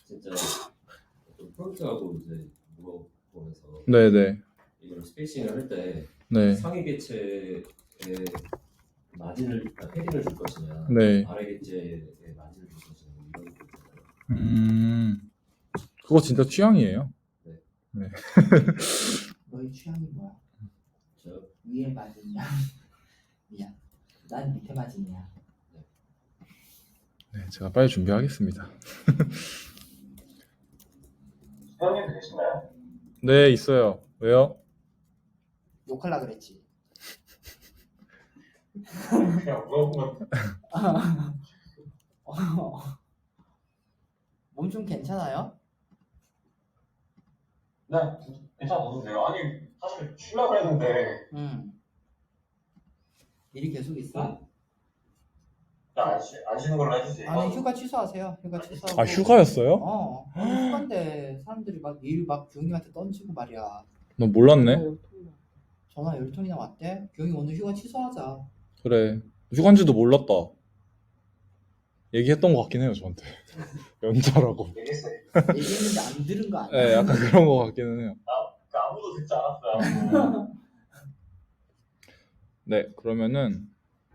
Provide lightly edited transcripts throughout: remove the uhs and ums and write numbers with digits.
진짜 어떤 프론트하고 이제 물어보면서 네네. 이걸 스페이싱을 할 때 네. 상위 개체에 마진을 패딩을 줄 것이냐, 네. 아래 개체에 마진을 줄 것이냐 이런 거 있잖아요. 그거 진짜 취향이에요. 네. 네. 너희 취향이 뭐야? 저 위에 맞으냐? 미안. 난 밑에 맞으냐? 네, 제가 빨리 준비하겠습니다. 수영님도 계신가요? 네, 있어요. 왜요? 욕할라 그랬지. 그냥 물어보면 몸 좀 괜찮아요? 네, 괜찮았는데요. 아니 사실 쉬려고 했는데 일이 계속 있어? 안 쉬는 걸로 해주지. 아니 휴가 취소하세요. 휴가 취소하고. 아, 휴가였어요? 아니, 휴가인데 사람들이 막 일 막 규영이한테 던지고 말이야. 너 몰랐네? 전화 10통이나 왔대? 규영이 오늘 휴가 취소하자. 그래. 휴간지도 몰랐다. 얘기했던 것 같긴 해요, 저한테. 연차라고. 얘기했어요. 얘기했는데 안 들은 거 아니야? 네, 약간 그런 것 같기는 해요. 아무도 듣지 않았어요. 네, 그러면은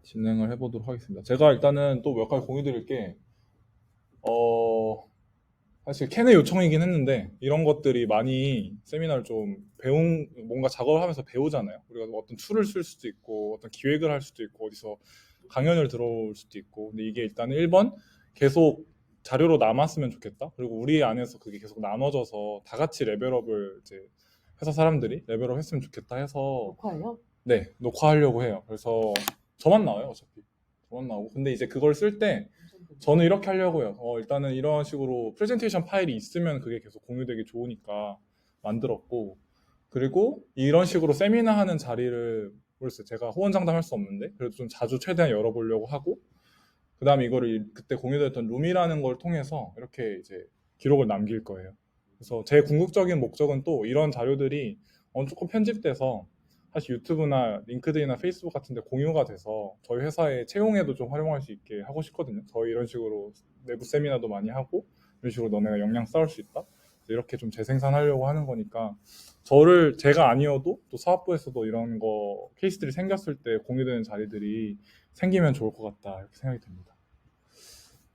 진행을 해보도록 하겠습니다. 제가 일단은 또 몇 가지 공유 드릴 게, 사실 캔의 요청이긴 했는데, 이런 것들이 많이 세미나를 좀 뭔가 작업을 하면서 배우잖아요. 우리가 어떤 툴을 쓸 수도 있고, 어떤 기획을 할 수도 있고, 어디서 강연을 들어올 수도 있고, 근데 이게 일단은 1번 계속 자료로 남았으면 좋겠다. 그리고 우리 안에서 그게 계속 나눠져서 다 같이 레벨업을 이제 회사 사람들이 레벨업 했으면 좋겠다 해서 녹화예요? 네, 녹화하려고 해요. 그래서 저만 나와요, 어차피. 저만 나오고. 근데 이제 그걸 쓸 때 저는 이렇게 하려고요. 일단은 이런 식으로 프레젠테이션 파일이 있으면 그게 계속 공유되기 좋으니까 만들었고, 그리고 이런 식으로 세미나 하는 자리를 모르겠어요. 제가 호언장담 할 수 없는데 그래도 좀 자주 최대한 열어보려고 하고, 그 다음에 이거를 그때 공유됐던 룸이라는 걸 통해서 이렇게 이제 기록을 남길 거예요. 그래서 제 궁극적인 목적은 또 이런 자료들이 조금 편집돼서 사실 유튜브나 링크드인이나 페이스북 같은 데 공유가 돼서 저희 회사의 채용에도 좀 활용할 수 있게 하고 싶거든요. 저희 이런 식으로 내부 세미나도 많이 하고 이런 식으로 너네가 역량 쌓을 수 있다. 이렇게 좀 재생산하려고 하는 거니까 제가 아니어도 또 사업부에서도 이런 거 케이스들이 생겼을 때 공유되는 자리들이 생기면 좋을 것 같다 이렇게 생각이 듭니다.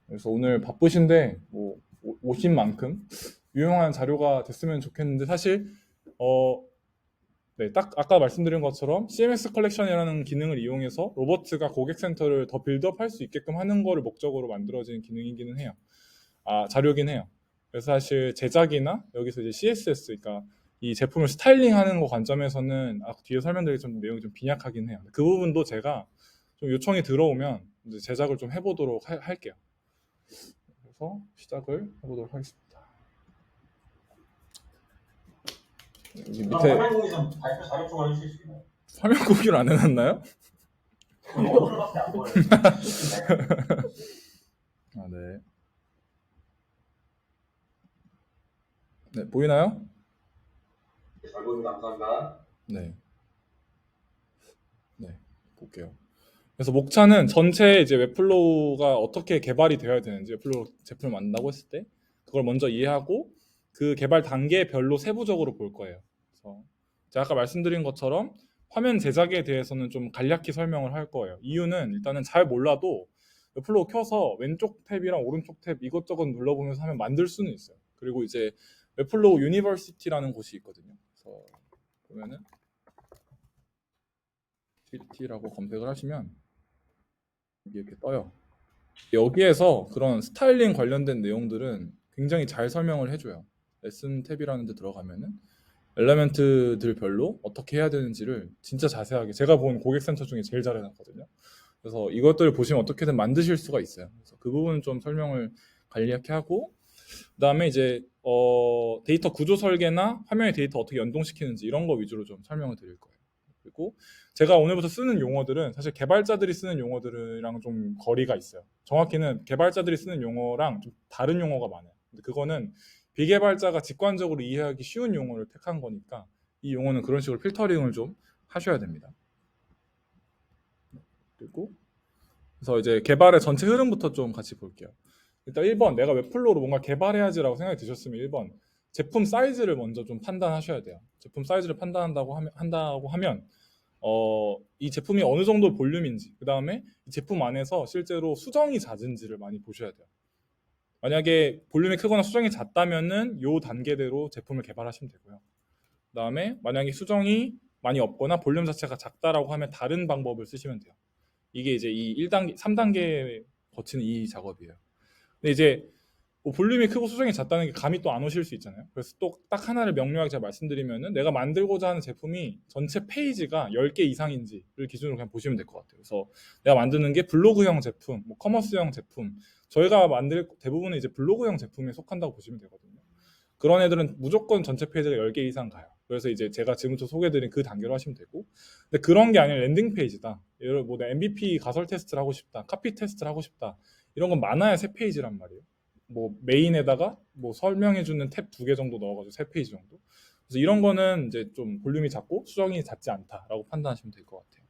그래서 오늘 바쁘신데 뭐 오신 만큼 유용한 자료가 됐으면 좋겠는데 사실 네, 딱 아까 말씀드린 것처럼 CMS 컬렉션이라는 기능을 이용해서 로버트가 고객센터를 더 빌드업 할 수 있게끔 하는 거를 목적으로 만들어진 기능이기는 해요. 자료긴 해요. 그래서 사실 제작이나 여기서 이제 CSS, 그러니까 이 제품을 스타일링하는 거 관점에서는 뒤에 설명드릴 좀 내용이 좀 빈약하긴 해요. 그 부분도 제가 좀 요청이 들어오면 이제 제작을 좀 해보도록 할게요. 그래서 시작을 해보도록 하겠습니다. 여기 밑에 설명국이 좀 발표 자료 쪽으로 해주실 수 있나요? 설명 공유를 안 해놨나요? 얼굴밖에 안 보여요. 네. 네, 보이나요? 잘 보입니다. 감사합니다. 네. 네, 볼게요. 그래서 목차는 전체 이제 웹플로우가 어떻게 개발이 되어야 되는지, 웹플로우 제품을 만든다고 했을 때 그걸 먼저 이해하고 그 개발 단계별로 세부적으로 볼 거예요. 그래서 제가 아까 말씀드린 것처럼 화면 제작에 대해서는 좀 간략히 설명을 할 거예요. 이유는 일단은 잘 몰라도 웹플로우 켜서 왼쪽 탭이랑 오른쪽 탭 이것저것 눌러보면서 하면 만들 수는 있어요. 그리고 이제 웹플로우 유니버시티라는 곳이 있거든요. 그래서 보면은 GT라고 검색을 하시면 이렇게 떠요. 여기에서 그런 스타일링 관련된 내용들은 굉장히 잘 설명을 해줘요. 레슨 탭이라는 데 들어가면은 엘리멘트들별로 어떻게 해야 되는지를 진짜 자세하게 제가 본 고객센터 중에 제일 잘 해놨거든요. 그래서 이것들을 보시면 어떻게든 만드실 수가 있어요. 그래서 그 부분은 좀 설명을 간략히 하고, 그 다음에 이제 데이터 구조 설계나 화면에 데이터 어떻게 연동시키는지 이런 거 위주로 좀 설명을 드릴 거예요. 그리고 제가 오늘부터 쓰는 용어들은 사실 개발자들이 쓰는 용어들이랑 좀 거리가 있어요. 정확히는 개발자들이 쓰는 용어랑 좀 다른 용어가 많아요. 근데 그거는 비개발자가 직관적으로 이해하기 쉬운 용어를 택한 거니까 이 용어는 그런 식으로 필터링을 좀 하셔야 됩니다. 그리고 그래서 이제 개발의 전체 흐름부터 좀 같이 볼게요. 일단 1번 내가 웹플로우로 뭔가 개발해야지라고 생각이 드셨으면 1번 제품 사이즈를 먼저 좀 판단하셔야 돼요. 제품 사이즈를 한다고 하면 이 제품이 어느 정도 볼륨인지, 그 다음에 이 제품 안에서 실제로 수정이 잦은지를 많이 보셔야 돼요. 만약에 볼륨이 크거나 수정이 잦다면은 요 단계대로 제품을 개발하시면 되고요. 그 다음에 만약에 수정이 많이 없거나 볼륨 자체가 작다라고 하면 다른 방법을 쓰시면 돼요. 이게 이제 이 1단계, 3단계 거치는 이 작업이에요. 근데 이제 뭐 볼륨이 크고 수정이 잦다는 게 감이 또 안 오실 수 있잖아요. 그래서 또 딱 하나를 명료하게 제가 말씀드리면은 내가 만들고자 하는 제품이 전체 페이지가 10개 이상인지를 기준으로 그냥 보시면 될 것 같아요. 그래서 내가 만드는 게 블로그형 제품, 뭐 커머스형 제품, 저희가 만들 대부분은 이제 블로그형 제품에 속한다고 보시면 되거든요. 그런 애들은 무조건 전체 페이지가 10개 이상 가요. 그래서 이제 제가 지금부터 소개해드린 그 단계로 하시면 되고, 근데 그런 게 아니라 랜딩 페이지다. 예를 들어 뭐 MVP 가설 테스트를 하고 싶다, 카피 테스트를 하고 싶다, 이런 건 많아야 3페이지란 말이에요. 뭐 메인에다가 뭐 설명해주는 탭 2개 정도 넣어가지고 3페이지 정도. 그래서 이런 거는 이제 좀 볼륨이 작고 수정이 잦지 않다라고 판단하시면 될 것 같아요.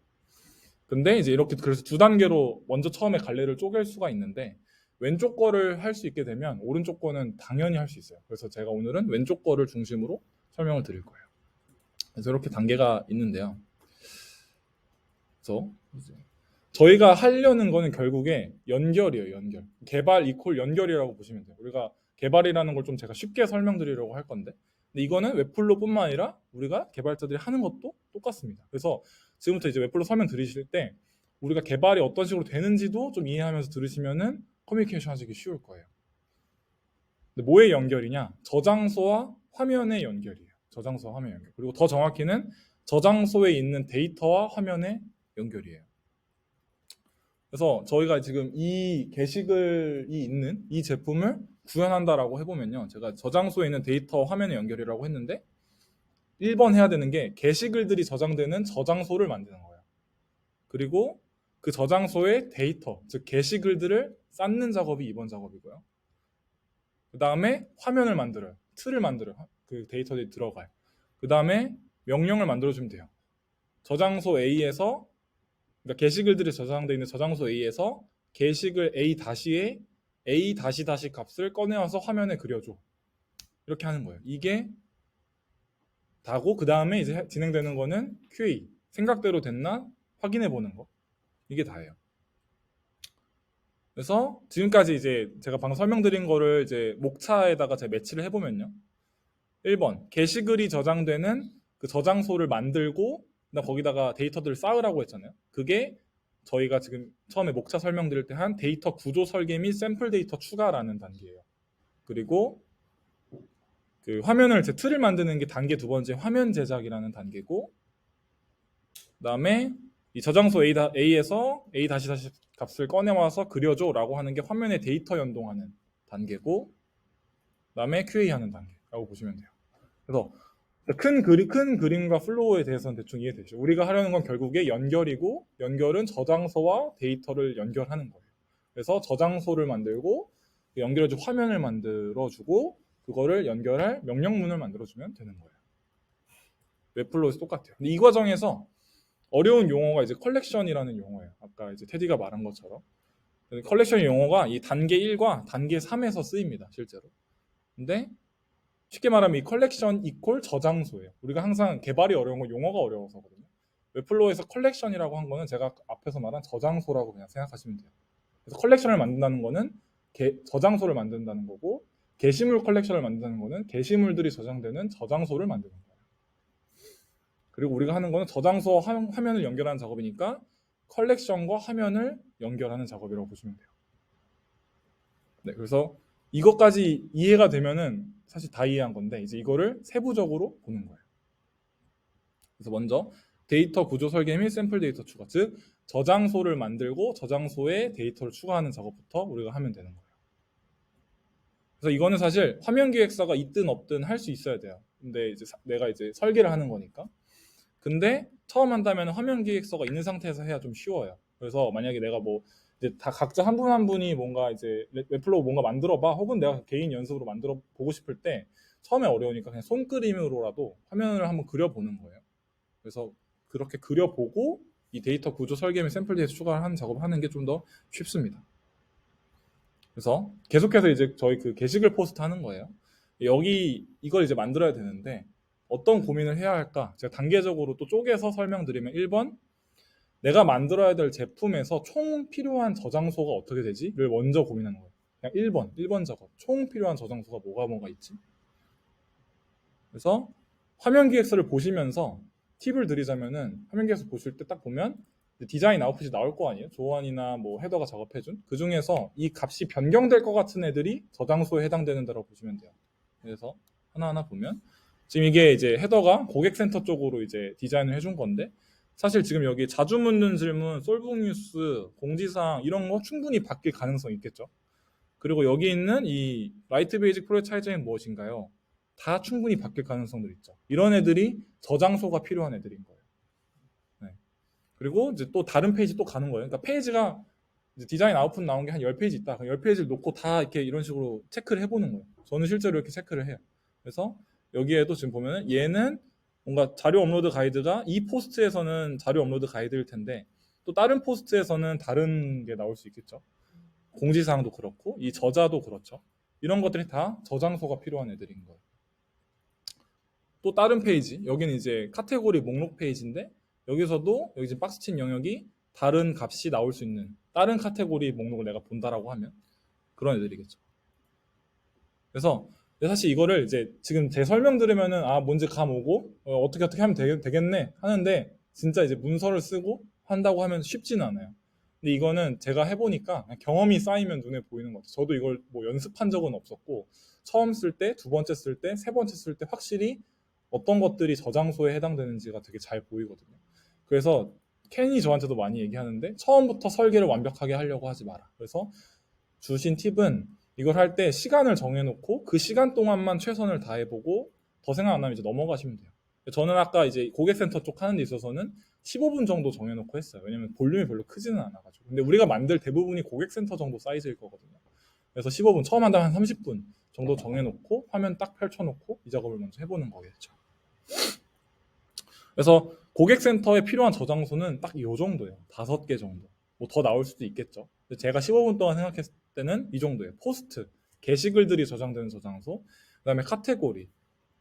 근데 이제 이렇게 그래서 2단계로 먼저 처음에 갈래를 쪼갤 수가 있는데, 왼쪽 거를 할 수 있게 되면 오른쪽 거는 당연히 할 수 있어요. 그래서 제가 오늘은 왼쪽 거를 중심으로 설명을 드릴 거예요. 그래서 이렇게 단계가 있는데요. 그래서 이제 저희가 하려는 거는 결국에 연결이에요. 연결. 개발 이퀄 연결이라고 보시면 돼요. 우리가 개발이라는 걸 좀 제가 쉽게 설명드리려고 할 건데, 근데 이거는 웹플로뿐만 아니라 우리가 개발자들이 하는 것도 똑같습니다. 그래서 지금부터 이제 웹플로 설명 드리실 때 우리가 개발이 어떤 식으로 되는지도 좀 이해하면서 들으시면은 커뮤니케이션 하시기 쉬울 거예요. 근데 뭐의 연결이냐? 저장소와 화면의 연결이에요. 저장소와 화면 연결. 그리고 더 정확히는 저장소에 있는 데이터와 화면의 연결이에요. 그래서 저희가 지금 이 게시글이 있는 이 제품을 구현한다라고 해보면요. 제가 저장소에 있는 데이터 화면의 연결이라고 했는데 1번 해야 되는 게 게시글들이 저장되는 저장소를 만드는 거예요. 그리고 그 저장소의 데이터, 즉 게시글들을 쌓는 작업이 2번 작업이고요. 그 다음에 화면을 만들어요. 틀을 만들어요. 그 데이터들이 들어가요. 그 다음에 명령을 만들어주면 돼요. 저장소 A에서, 그러니까 게시글들이 저장되어 있는 저장소 A에서 게시글 A-에 A 다시 값을 꺼내와서 화면에 그려줘. 이렇게 하는 거예요. 이게 다고, 그 다음에 이제 진행되는 거는 QA, 생각대로 됐나 확인해 보는 거. 이게 다예요. 그래서 지금까지 이제 제가 방금 설명드린 거를 이제 목차에다가 제가 매치를 해보면요. 1번 게시글이 저장되는 그 저장소를 만들고 거기다가 데이터들을 쌓으라고 했잖아요. 그게 저희가 지금 처음에 목차 설명드릴 때 한 데이터 구조 설계 및 샘플 데이터 추가라는 단계예요. 그리고 그 화면을 제 틀을 만드는 게 단계 2번째 화면 제작이라는 단계고, 그 다음에 이 저장소 A에서 A 다시 값을 꺼내와서 그려줘 라고 하는 게 화면에 데이터 연동하는 단계고, 그 다음에 QA 하는 단계라고 보시면 돼요. 그래서 큰 그림과 플로우에 대해서는 대충 이해되죠. 우리가 하려는 건 결국에 연결이고, 연결은 저장소와 데이터를 연결하는 거예요. 그래서 저장소를 만들고 연결해줄 화면을 만들어주고 그거를 연결할 명령문을 만들어주면 되는 거예요. 웹플로우에서 똑같아요. 근데 이 과정에서 어려운 용어가 이제 컬렉션이라는 용어예요. 아까 이제 테디가 말한 것처럼 컬렉션 용어가 이 단계 1과 단계 3에서 쓰입니다. 실제로. 근데 쉽게 말하면 이 컬렉션 이퀄 저장소예요. 우리가 항상 개발이 어려운 건 용어가 어려워서거든요. 웹플로우에서 컬렉션이라고 한 거는 제가 앞에서 말한 저장소라고 그냥 생각하시면 돼요. 그래서 컬렉션을 만든다는 거는 저장소를 만든다는 거고, 게시물 컬렉션을 만든다는 거는 게시물들이 저장되는 저장소를 만드는 거예요. 그리고 우리가 하는 거는 저장소와 화면을 연결하는 작업이니까 컬렉션과 화면을 연결하는 작업이라고 보시면 돼요. 네, 그래서 이것까지 이해가 되면은 사실 다 이해한 건데 이제 이거를 세부적으로 보는 거예요. 그래서 먼저 데이터 구조 설계 및 샘플 데이터 추가, 즉 저장소를 만들고 저장소에 데이터를 추가하는 작업부터 우리가 하면 되는 거예요. 그래서 이거는 사실 화면 기획사가 있든 없든 할 수 있어야 돼요. 근데 이제 내가 이제 설계를 하는 거니까. 근데 처음 한다면 화면 기획서가 있는 상태에서 해야 좀 쉬워요. 그래서 만약에 내가 뭐 이제 다 각자 한 분 한 분이 뭔가 이제 웹플로우 뭔가 만들어봐, 혹은 내가 개인 연습으로 만들어 보고 싶을 때 처음에 어려우니까 그냥 손그림으로라도 화면을 한번 그려보는 거예요. 그래서 그렇게 그려보고 이 데이터 구조 설계 및 샘플 데이터 추가하는 작업을 하는 게 좀 더 쉽습니다. 그래서 계속해서 이제 저희 그 게시글 포스트 하는 거예요. 여기 이걸 이제 만들어야 되는데 어떤 고민을 해야 할까? 제가 단계적으로 또 쪼개서 설명드리면 1번 내가 만들어야 될 제품에서 총 필요한 저장소가 어떻게 되지?를 먼저 고민하는 거예요. 그냥 1번 작업. 총 필요한 저장소가 뭐가 있지? 그래서 화면 기획서를 보시면서 팁을 드리자면은 화면 기획서 보실 때 딱 보면 디자인 아웃풋이 나올 거 아니에요? 조언이나 뭐 헤더가 작업해준 그 중에서 이 값이 변경될 것 같은 애들이 저장소에 해당되는 데라고 보시면 돼요. 그래서 하나하나 보면 지금 이게 이제 헤더가 고객센터 쪽으로 이제 디자인을 해준 건데 사실 지금 여기 자주 묻는 질문, 솔북 뉴스, 공지사항 이런 거 충분히 바뀔 가능성이 있겠죠. 그리고 여기 있는 이 라이트 베이직 프로의 차이점이 무엇인가요? 다 충분히 바뀔 가능성들이 있죠. 이런 애들이 저장소가 필요한 애들인 거예요. 네. 그리고 이제 또 다른 페이지 또 가는 거예요. 그러니까 페이지가 이제 디자인 아웃풋 나온 게 한 10페이지 있다. 그럼 10페이지를 놓고 다 이렇게 이런 식으로 체크를 해보는 거예요. 저는 실제로 이렇게 체크를 해요. 그래서 여기에도 지금 보면은 얘는 뭔가 자료 업로드 가이드가 이 포스트에서는 자료 업로드 가이드일 텐데 또 다른 포스트에서는 다른 게 나올 수 있겠죠. 공지사항도 그렇고 이 저자도 그렇죠. 이런 것들이 다 저장소가 필요한 애들인 거예요. 또 다른 페이지, 여기는 이제 카테고리 목록 페이지인데 여기서도 여기 지금 박스친 영역이 다른 값이 나올 수 있는 다른 카테고리 목록을 내가 본다라고 하면 그런 애들이겠죠. 그래서 사실 이거를 이제 지금 제 설명 들으면은 뭔지 감 오고 어떻게 하면 되겠네 하는데 진짜 이제 문서를 쓰고 한다고 하면 쉽지는 않아요. 근데 이거는 제가 해보니까 경험이 쌓이면 눈에 보이는 것 같아요. 저도 이걸 뭐 연습한 적은 없었고 처음 쓸 때, 두 번째 쓸 때, 세 번째 쓸 때 확실히 어떤 것들이 저장소에 해당되는지가 되게 잘 보이거든요. 그래서 켄이 저한테도 많이 얘기하는데 처음부터 설계를 완벽하게 하려고 하지 마라. 그래서 주신 팁은 이걸 할 때 시간을 정해놓고 그 시간 동안만 최선을 다해보고 더 생각 안 나면 이제 넘어가시면 돼요. 저는 아까 이제 고객센터 쪽 하는 데 있어서는 15분 정도 정해놓고 했어요. 왜냐면 볼륨이 별로 크지는 않아가지고. 근데 우리가 만들 대부분이 고객센터 정도 사이즈일 거거든요. 그래서 15분, 처음 한다면 한 30분 정도 정해놓고 화면 딱 펼쳐놓고 이 작업을 먼저 해보는 거겠죠. 그래서 고객센터에 필요한 저장소는 딱 이 정도예요. 5개 정도. 뭐 더 나올 수도 있겠죠. 근데 제가 15분 동안 생각했을 때는 이 정도예요. 포스트, 게시글들이 저장되는 저장소, 그 다음에 카테고리,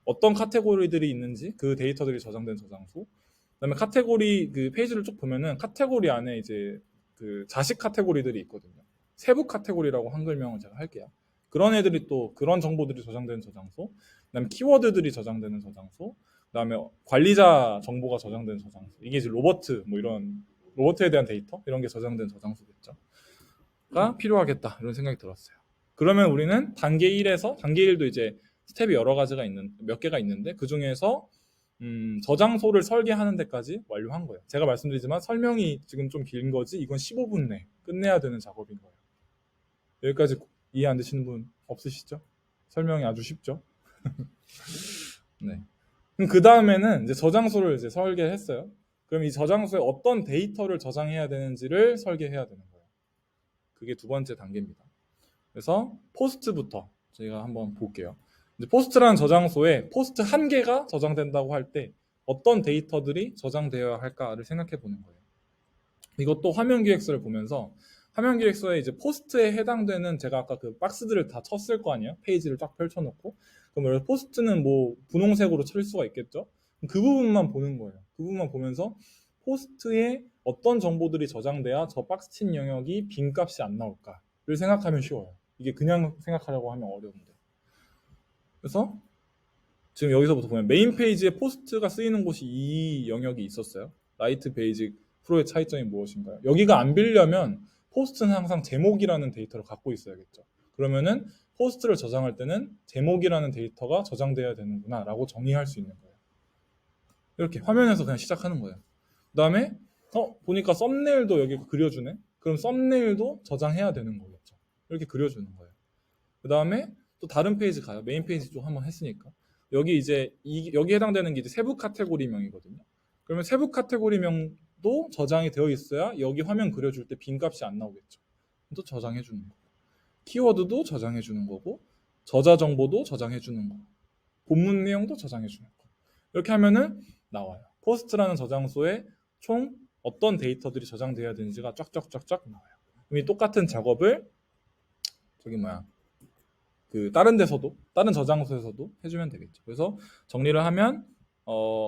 어떤 카테고리들이 있는지 그 데이터들이 저장된 저장소, 그 다음에 카테고리 그 페이지를 쭉 보면은 카테고리 안에 이제 그 자식 카테고리들이 있거든요. 세부 카테고리라고 한글명을 제가 할게요. 그런 애들이 또 그런 정보들이 저장되는 저장소, 그 다음에 키워드들이 저장되는 저장소, 그 다음에 관리자 정보가 저장되는 저장소. 이게 이제 로버트 뭐 이런 로버트에 대한 데이터 이런 게 저장된 저장소겠죠.가 필요하겠다 이런 생각이 들었어요. 그러면 우리는 단계 1에서 단계 1도 이제 스텝이 여러 가지가 몇 개가 있는데 그 중에서 저장소를 설계하는 데까지 완료한 거예요. 제가 말씀드리지만 설명이 지금 좀 긴 거지 이건 15분 내 끝내야 되는 작업인 거예요. 여기까지 이해 안 되시는 분 없으시죠? 설명이 아주 쉽죠? 네. 그럼 그 다음에는 이제 저장소를 이제 설계했어요. 그럼 이 저장소에 어떤 데이터를 저장해야 되는지를 설계해야 되는 거예요. 그게 두 번째 단계입니다. 그래서 포스트부터 저희가 한번 볼게요. 이제 포스트라는 저장소에 포스트 한 개가 저장된다고 할 때 어떤 데이터들이 저장되어야 할까를 생각해 보는 거예요. 이것도 화면 기획서를 보면서 화면 기획서에 이제 포스트에 해당되는 제가 아까 그 박스들을 다 쳤을 거 아니에요? 페이지를 쫙 펼쳐놓고 그럼 포스트는 뭐 분홍색으로 칠 수가 있겠죠? 그 부분만 보는 거예요. 그 부분만 보면서 포스트에 어떤 정보들이 저장돼야 저 박스친 영역이 빈 값이 안 나올까를 생각하면 쉬워요. 이게 그냥 생각하려고 하면 어려운데. 그래서 지금 여기서부터 보면 메인 페이지에 포스트가 쓰이는 곳이 이 영역이 있었어요. 라이트 베이직 프로의 차이점이 무엇인가요? 여기가 안 빌려면 포스트는 항상 제목이라는 데이터를 갖고 있어야겠죠. 그러면은 포스트를 저장할 때는 제목이라는 데이터가 저장돼야 되는구나 라고 정의할 수 있는 거예요. 이렇게 화면에서 그냥 시작하는 거예요. 그 다음에 보니까 썸네일도 여기 그려주네. 그럼 썸네일도 저장해야 되는 거겠죠. 이렇게 그려주는 거예요. 그 다음에 또 다른 페이지 가요. 메인 페이지 쪽 한번 했으니까 여기 이제 여기 해당되는 게 이제 세부 카테고리명이거든요. 그러면 세부 카테고리명도 저장이 되어 있어야 여기 화면 그려줄 때 빈 값이 안 나오겠죠. 또 저장해 주는 거고 키워드도 저장해 주는 거고 저자 정보도 저장해 주는 거고 본문 내용도 저장해 주는 거. 이렇게 하면은 나와요. 포스트라는 저장소에 총 어떤 데이터들이 저장되어야 되는지가 쫙쫙쫙쫙 나와요. 그럼 이 똑같은 작업을 저기 뭐야 그 다른 데서도 다른 저장소에서도 해주면 되겠죠. 그래서 정리를 하면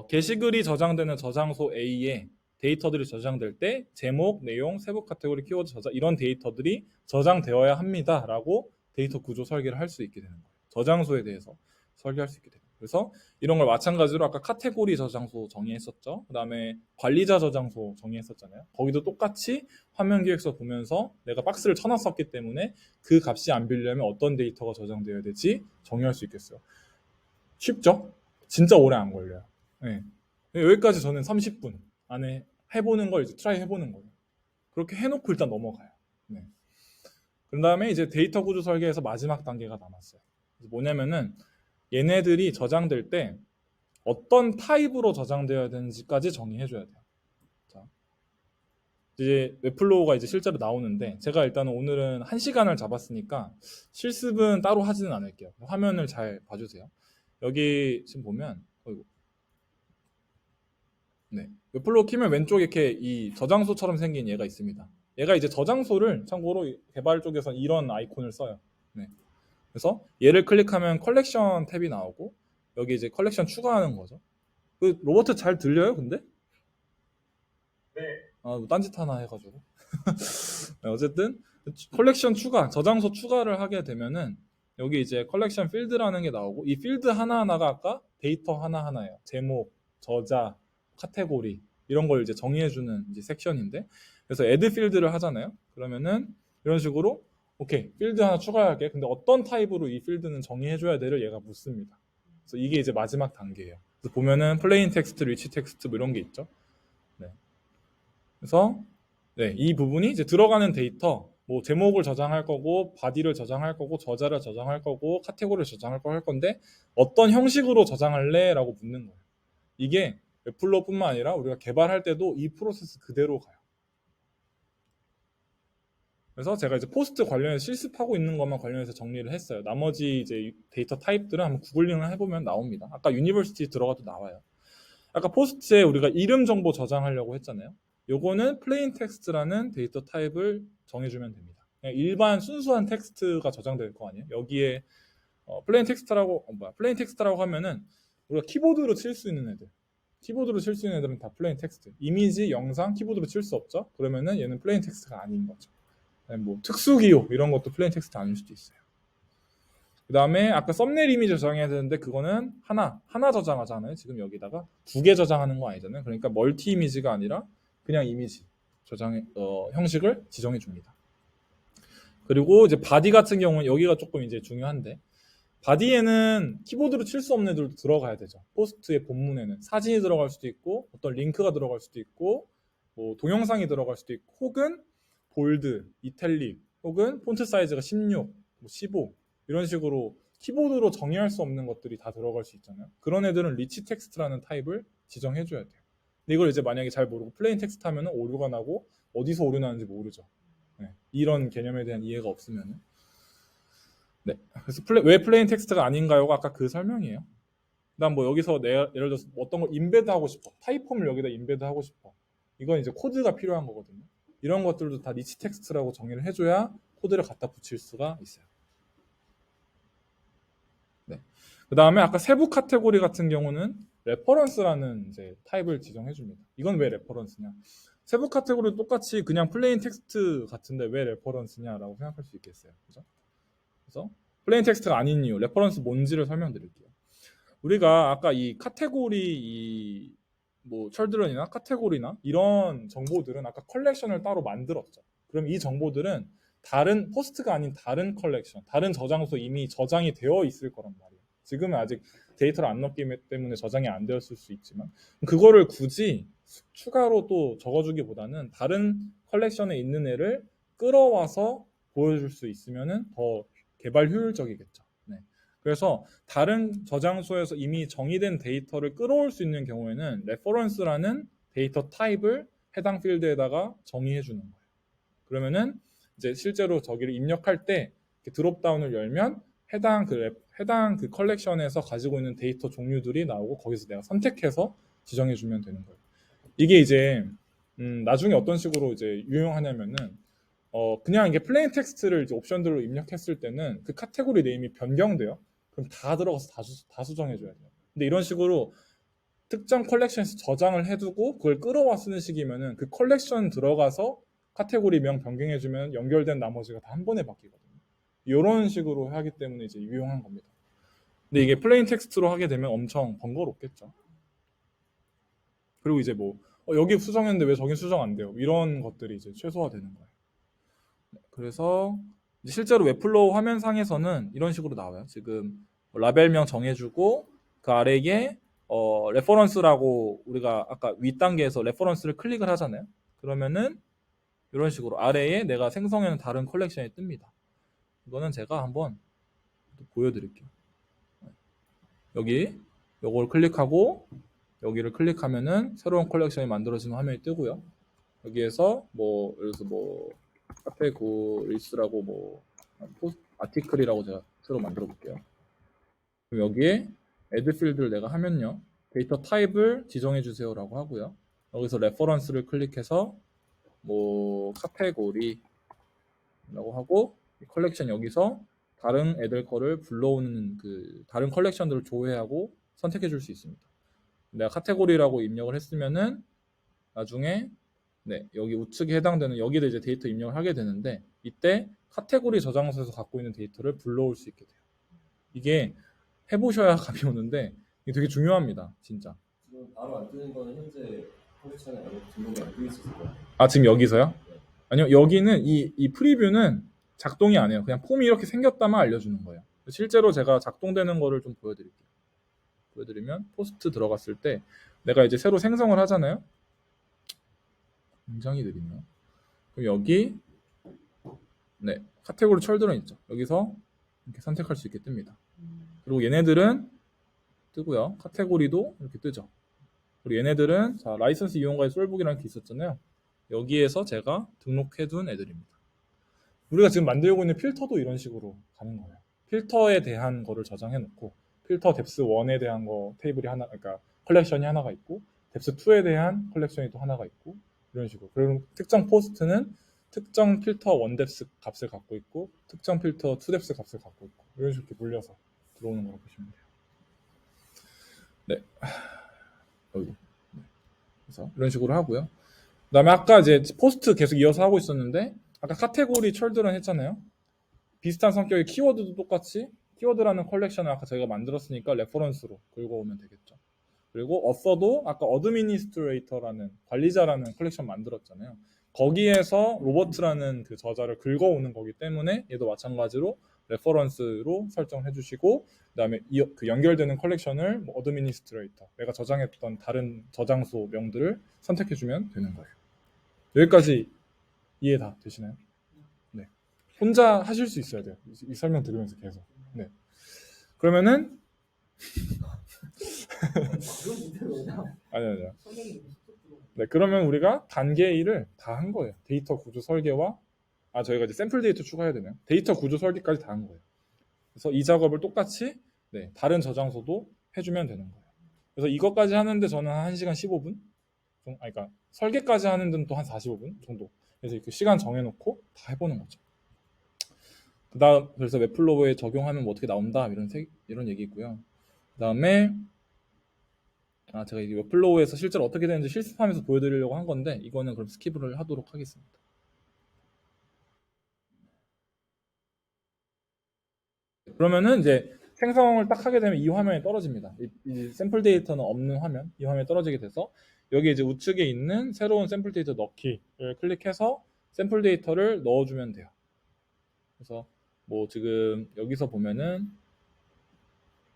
게시글이 저장되는 저장소 A에 데이터들이 저장될 때 제목, 내용, 세부 카테고리, 키워드 저장 이런 데이터들이 저장되어야 합니다라고 데이터 구조 설계를 할 수 있게 되는 거예요. 저장소에 대해서 설계할 수 있게 돼요. 그래서 이런 걸 마찬가지로 아까 카테고리 저장소 정의했었죠. 그 다음에 관리자 저장소 정의했었잖아요. 거기도 똑같이 화면 기획서 보면서 내가 박스를 쳐놨었기 때문에 그 값이 안 빌려면 어떤 데이터가 저장되어야 될지 정의할 수 있겠어요. 쉽죠? 진짜 오래 안 걸려요. 네. 여기까지 저는 30분 안에 해보는 걸 이제 트라이 해보는 거예요. 그렇게 해놓고 일단 넘어가요. 네. 그 다음에 이제 데이터 구조 설계에서 마지막 단계가 남았어요. 뭐냐면은 얘네들이 저장될 때 어떤 타입으로 저장되어야 되는지까지 정의해줘야 돼요. 자, 이제 웹플로우가 이제 실제로 나오는데 제가 일단은 오늘은 1시간을 잡았으니까 실습은 따로 하지는 않을게요. 화면을 잘 봐주세요. 여기 지금 보면 네, 웹플로우 키면 왼쪽에 이렇게 이 저장소처럼 생긴 얘가 있습니다. 얘가 이제 저장소를 참고로 개발 쪽에서 이런 아이콘을 써요. 네. 그래서 얘를 클릭하면 컬렉션 탭이 나오고 여기 이제 컬렉션 추가하는 거죠. 그 로버트 잘 들려요, 근데? 네. 뭐 딴짓 하나 해가지고. 네, 어쨌든 컬렉션 추가, 저장소 추가를 하게 되면은 여기 이제 컬렉션 필드라는 게 나오고 이 필드 하나하나가 아까 데이터 하나하나예요. 제목, 저자, 카테고리 이런 걸 이제 정의해주는 이제 섹션인데 그래서 add 필드를 하잖아요. 그러면은 이런 식으로 오케이 필드 하나 추가할게. 근데 어떤 타입으로 이 필드는 정의해줘야 돼를 얘가 묻습니다. 그래서 이게 이제 마지막 단계예요. 그래서 보면은 플레인 텍스트, 리치 텍스트 뭐 이런 게 있죠. 네. 그래서 네, 이 부분이 이제 들어가는 데이터 뭐 제목을 저장할 거고 바디를 저장할 거고 저자를 저장할 거고 카테고리를 저장할 거 할 건데 어떤 형식으로 저장할래? 라고 묻는 거예요. 이게 웹플로우뿐만 아니라 우리가 개발할 때도 이 프로세스 그대로 가요. 그래서 제가 이제 포스트 관련해서 실습하고 있는 것만 관련해서 정리를 했어요. 나머지 이제 데이터 타입들은 한번 구글링을 해보면 나옵니다. 아까 유니버시티 들어가도 나와요. 아까 포스트에 우리가 이름 정보 저장하려고 했잖아요. 요거는 플레인 텍스트라는 데이터 타입을 정해주면 됩니다. 그냥 일반 순수한 텍스트가 저장될 거 아니에요. 여기에 플레인 텍스트라고 하면은 우리가 키보드로 칠 수 있는 애들. 키보드로 칠 수 있는 애들은 다 플레인 텍스트. 이미지, 영상, 키보드로 칠 수 없죠. 그러면은 얘는 플레인 텍스트가 아닌 거죠. 뭐 특수 기호 이런 것도 플레인 텍스트 아닐 수도 있어요. 그 다음에 아까 썸네일 이미지 저장해야 되는데 그거는 하나 저장하잖아요. 지금 여기다가 2개 저장하는 거 아니잖아요. 그러니까 멀티 이미지가 아니라 그냥 이미지 저장의 형식을 지정해 줍니다. 그리고 이제 바디 같은 경우는 여기가 조금 이제 중요한데 바디에는 키보드로 칠 수 없는 애들도 들어가야 되죠. 포스트의 본문에는 사진이 들어갈 수도 있고 어떤 링크가 들어갈 수도 있고 뭐 동영상이 들어갈 수도 있고 혹은 볼드, 이탈릭 혹은 폰트 사이즈가 16, 15 이런 식으로 키보드로 정의할 수 없는 것들이 다 들어갈 수 있잖아요. 그런 애들은 리치 텍스트라는 타입을 지정해 줘야 돼요. 근데 이걸 이제 만약에 잘 모르고 플레인 텍스트 하면은 오류가 나고 어디서 오류 나는지 모르죠. 네, 이런 개념에 대한 이해가 없으면은 네. 그래서 왜 플레인 텍스트가 아닌가요가 아까 그 설명이에요. 그다음 뭐 여기서 내가 예를 들어서 어떤 걸 인베드 하고 싶어. 타입폼을 여기다 인베드 하고 싶어. 이건 이제 코드가 필요한 거거든요. 이런 것들도 다 리치 텍스트라고 정의를 해줘야 코드를 갖다 붙일 수가 있어요. 네. 그 다음에 아까 세부 카테고리 같은 경우는 레퍼런스라는 이제 타입을 지정해 줍니다. 이건 왜 레퍼런스냐? 세부 카테고리 똑같이 그냥 플레인 텍스트 같은데 왜 레퍼런스냐라고 생각할 수 있겠어요. 그죠? 그래서 플레인 텍스트가 아닌 이유, 레퍼런스 뭔지를 설명드릴게요. 우리가 아까 이 카테고리 뭐 철드런이나 카테고리나 이런 정보들은 아까 컬렉션을 따로 만들었죠. 그럼 이 정보들은 다른 포스트가 아닌 다른 컬렉션, 다른 저장소 이미 저장이 되어 있을 거란 말이에요. 지금은 아직 데이터를 안 넣기 때문에 저장이 안 되었을 수 있지만 그거를 굳이 추가로 또 적어주기보다는 다른 컬렉션에 있는 애를 끌어와서 보여줄 수 있으면은 더 개발 효율적이겠죠. 네. 그래서 다른 저장소에서 이미 정의된 데이터를 끌어올 수 있는 경우에는 레퍼런스라는 데이터 타입을 해당 필드에다가 정의해 주는 거예요. 그러면은 이제 실제로 저기를 입력할 때 드롭다운을 열면 해당 그 컬렉션에서 가지고 있는 데이터 종류들이 나오고 거기서 내가 선택해서 지정해 주면 되는 거예요. 이게 이제 나중에 어떤 식으로 이제 유용하냐면은 그냥 이게 플레인 텍스트를 이제 옵션들로 입력했을 때는 그 카테고리 네임이 변경돼요. 그럼 다 들어가서 다 수정해줘야 돼요. 근데 이런 식으로 특정 컬렉션에서 저장을 해두고 그걸 끌어와 쓰는 식이면은 그 컬렉션 들어가서 카테고리명 변경해주면 연결된 나머지가 다 한 번에 바뀌거든요. 이런 식으로 하기 때문에 이제 유용한 겁니다. 근데 이게 플레인 텍스트로 하게 되면 엄청 번거롭겠죠. 그리고 이제 뭐 여기 수정했는데 왜 저긴 수정 안 돼요? 이런 것들이 이제 최소화되는 거예요. 그래서 실제로 웹플로우 화면상에서는 이런 식으로 나와요. 지금 라벨명 정해주고 그 아래에 레퍼런스라고 우리가 아까 윗단계에서 레퍼런스를 클릭을 하잖아요. 그러면은 이런 식으로 아래에 내가 생성해놓은 다른 컬렉션이 뜹니다. 이거는 제가 한번 보여드릴게요. 여기 요걸 클릭하고 여기를 클릭하면은 새로운 컬렉션이 만들어지는 화면이 뜨고요. 여기에서 뭐 예를 들어서 뭐 카테고리스라고 뭐 아티클이라고 제가 새로 만들어 볼게요. 그럼 여기에 애드 필드를 내가 하면요. 데이터 타입을 지정해 주세요라고 하고요. 여기서 레퍼런스를 클릭해서 뭐 카테고리라고 하고 컬렉션 여기서 다른 애들 거를 불러오는 그 다른 컬렉션들을 조회하고 선택해 줄 수 있습니다. 내가 카테고리라고 입력을 했으면은 나중에 여기 우측에 해당되는 여기도 이제 데이터 입력을 하게 되는데 이때 카테고리 저장소에서 갖고 있는 데이터를 불러올 수 있게 돼요. 이게 해보셔야 감이 오는데 이게 되게 중요합니다. 진짜. 지금 바로 안 뜨는 거는 현재 컬렉션에 아직 등록이 안 돼 있었을 거예요. 아 지금 여기서요? 아니요 여기는 이 프리뷰는 작동이 안 해요. 그냥 폼이 이렇게 생겼다만 알려주는 거예요. 실제로 제가 작동되는 거를 좀 보여드릴게요. 보여드리면 포스트 들어갔을 때 내가 이제 새로 생성을 하잖아요. 굉장히 느리네요. 그럼 여기 카테고리 철들은 있죠. 여기서 이렇게 선택할 수 있게 뜹니다. 그리고 얘네들은 뜨고요. 카테고리도 이렇게 뜨죠. 그리고 얘네들은 자 라이선스 이용과의 솔북이라는 게 있었잖아요. 여기에서 제가 등록해둔 애들입니다. 우리가 지금 만들고 있는 필터도 이런 식으로 가는 거예요. 필터에 대한 거를 저장해놓고 필터 뎁스 1에 대한 거 테이블이 하나, 그러니까 컬렉션이 하나가 있고 뎁스 2에 대한 컬렉션이 또 하나가 있고 이런 식으로. 그리고 특정 포스트는 특정 필터 1 뎁스 값을 갖고 있고 특정 필터 2 뎁스 값을 갖고 있고 이런 식으로 물려서 들어오는 거라고 보시면 돼요. 그래서 이런 식으로 하고요. 그다음에 아까 이제 포스트 계속 이어서 하고 있었는데 아까 카테고리 철들은 했잖아요. 비슷한 성격의 키워드도 똑같이 키워드라는 컬렉션을 아까 저희가 만들었으니까 레퍼런스로 긁어오면 되겠죠. 그리고 어서도 아까 어드미니스트레이터라는 관리자라는 컬렉션 만들었잖아요. 거기에서 로버트라는 그 저자를 긁어오는 거기 때문에 얘도 마찬가지로 레퍼런스로 설정해 주시고 그다음에 그 연결되는 컬렉션을 뭐 어드미니스트레이터 내가 저장했던 다른 저장소 명들을 선택해 주면 되는 거예요. 여기까지 이해 다 되시나요? 네. 혼자 하실 수 있어야 돼요. 이 설명 들으면서 계속. 네. 그러면은 아니요. 네, 그러면 우리가 단계 1을 다 한 거예요. 데이터 구조 설계와 저희가 이제 샘플 데이터 추가해야 되네요. 데이터 구조 설계까지 다 한 거예요. 그래서 이 작업을 똑같이 다른 저장소도 해주면 되는 거예요. 그래서 이것까지 하는데 저는 한 1시간 15분? 그러니까 설계까지 하는 데는 또 한 45분 정도. 그래서 이렇게 시간 정해놓고 다 해보는 거죠. 그다음 그래서 웹플로우에 적용하면 뭐 어떻게 나온다 이런 얘기 있고요. 그다음에 제가 이 웹플로우에서 실제로 어떻게 되는지 실습하면서 보여드리려고 한 건데 이거는 그럼 스킵을 하도록 하겠습니다. 그러면은 이제 생성을 딱 하게 되면 이 화면에 떨어집니다. 이 샘플 데이터는 없는 화면, 이 화면에 떨어지게 돼서 여기 이제 우측에 있는 새로운 샘플 데이터 넣기를 클릭해서 샘플 데이터를 넣어주면 돼요. 그래서 뭐 지금 여기서 보면은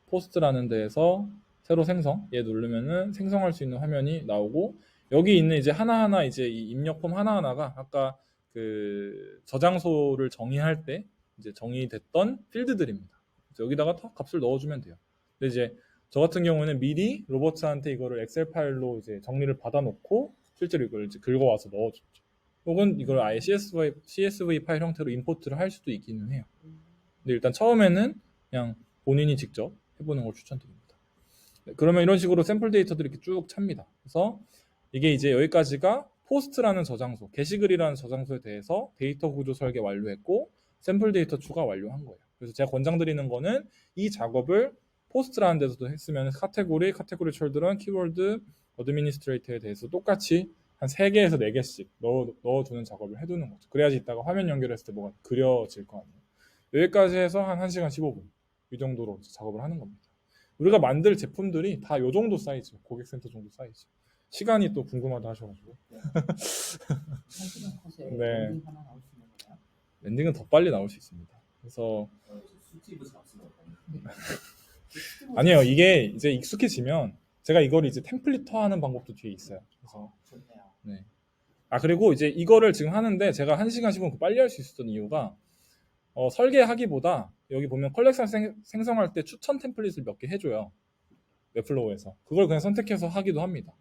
포스트라는 데에서 새로 생성 얘 누르면은 생성할 수 있는 화면이 나오고 여기 있는 이제 하나하나 이제 이 입력폼 하나하나가 아까 그 저장소를 정의할 때 이제 정의됐던 필드들입니다. 여기다가 다 값을 넣어주면 돼요. 근데 이제 저 같은 경우는 미리 로버트한테 이거를 엑셀 파일로 이제 정리를 받아놓고 실제로 이걸 이제 긁어와서 넣어줬죠. 혹은 이걸 아예 CSV 파일 형태로 임포트를 할 수도 있기는 해요. 근데 일단 처음에는 그냥 본인이 직접 해보는 걸 추천드립니다. 그러면 이런 식으로 샘플 데이터들이 이렇게 쭉 찹니다. 그래서 이게 이제 여기까지가 포스트라는 저장소, 게시글이라는 저장소에 대해서 데이터 구조 설계 완료했고 샘플 데이터 추가 완료한 거예요. 그래서 제가 권장드리는 거는 이 작업을 포스트라는 데서도 했으면 카테고리 철드런, 키워드, 어드미니스트레이터에 대해서 똑같이 한 3개에서 4개씩 넣어두는 작업을 해두는 거죠. 그래야지 이따가 화면 연결했을 때 뭐가 그려질 거 아니에요. 여기까지 해서 한 1시간 15분 이 정도로 작업을 하는 겁니다. 우리가 만들 제품들이 다 이 정도 사이즈, 고객센터 정도 사이즈. 시간이 또 궁금하다 하셔가지고 1시간 컷에 네. 랜딩 하나 나올 수 있는 거야? 랜딩은 더 빨리 나올 수 있습니다. 그래서 수티브 잡스가 아니에요. 이게 이제 익숙해지면 제가 이걸 이제 템플릿화하는 방법도 뒤에 있어요. 그래서 좋네요. 네. 아 그리고 이제 이거를 지금 하는데 제가 1시간 15분 빨리 할 수 있었던 이유가 설계하기보다 여기 보면 컬렉션 생성할 때 추천 템플릿을 몇 개 해줘요. 웹플로우에서 그걸 그냥 선택해서 하기도 합니다.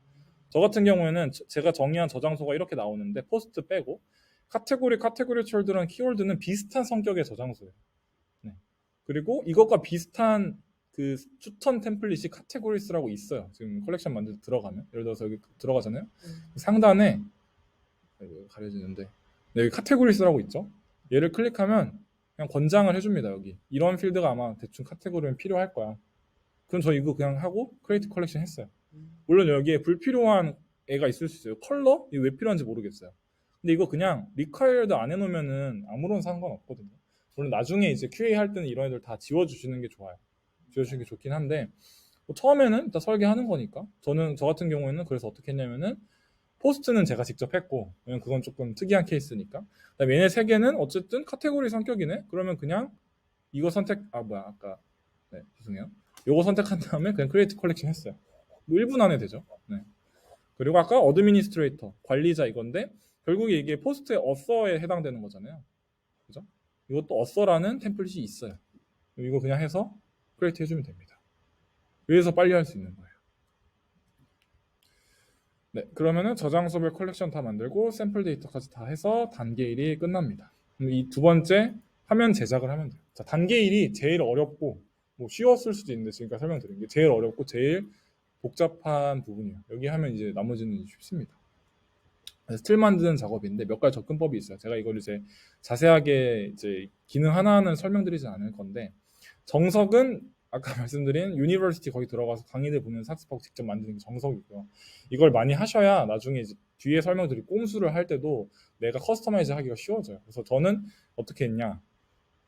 저 같은 경우에는 제가 정의한 저장소가 이렇게 나오는데 포스트 빼고 카테고리 철드런 키워드는 비슷한 성격의 저장소예요. 네. 그리고 이것과 비슷한 그 추천 템플릿이 카테고리스라고 있어요. 지금 컬렉션 만들 때 들어가면 예를 들어서 여기 들어가잖아요. 상단에 가려지는데 네, 여기 카테고리스라고 있죠. 얘를 클릭하면 그냥 권장을 해줍니다. 여기 이런 필드가 아마 대충 카테고리면 필요할 거야. 그럼 저 이거 그냥 하고 크리에이트 컬렉션 했어요. 물론 여기에 불필요한 애가 있을 수 있어요. 컬러? 이거 왜 필요한지 모르겠어요. 근데 이거 그냥 required 안 해놓으면은 아무런 상관없거든요. 물론 나중에 이제 QA 할 때는 이런 애들 다 지워주시는 게 좋아요. 지워주시는 게 좋긴 한데 뭐 처음에는 일단 설계하는 거니까 저 같은 경우에는 그래서 어떻게 했냐면은 포스트는 제가 직접 했고 왜냐면 그건 조금 특이한 케이스니까 그다음에 얘네 3개는 어쨌든 카테고리 성격이네. 그러면 그냥 이거 아까 네 죄송해요. 요거 선택한 다음에 그냥 크리에이트 컬렉션 했어요. 뭐 1분 안에 되죠. 네. 그리고 아까 어드미니스트레이터 관리자 이건데 결국에 이게 포스트의 어서에 해당되는 거잖아요. 그죠? 이것도 어서라는 템플릿이 있어요. 이거 그냥 해서 크리에이트 해주면 됩니다. 그래서 빨리 할 수 있는 거예요. 네, 그러면은 저장소별 컬렉션 다 만들고 샘플 데이터까지 다 해서 단계 1이 끝납니다. 그럼 이 두 번째 화면 제작을 하면 돼요. 자, 단계 1이 제일 어렵고 뭐 쉬웠을 수도 있는데 지금까지 설명드린 게 제일 어렵고 제일 복잡한 부분이에요. 여기 하면 이제 나머지는 쉽습니다. 그래서 틀 만드는 작업인데 몇 가지 접근법이 있어요. 제가 이걸 이제 자세하게 이제 기능 하나하나 설명드리지 않을 건데 정석은 아까 말씀드린 유니버시티 거기 들어가서 강의들 보면서 학습하고 직접 만드는 게 정석이고요. 이걸 많이 하셔야 나중에 이제 뒤에 설명드릴 꼼수를 할 때도 내가 커스터마이즈 하기가 쉬워져요. 그래서 저는 어떻게 했냐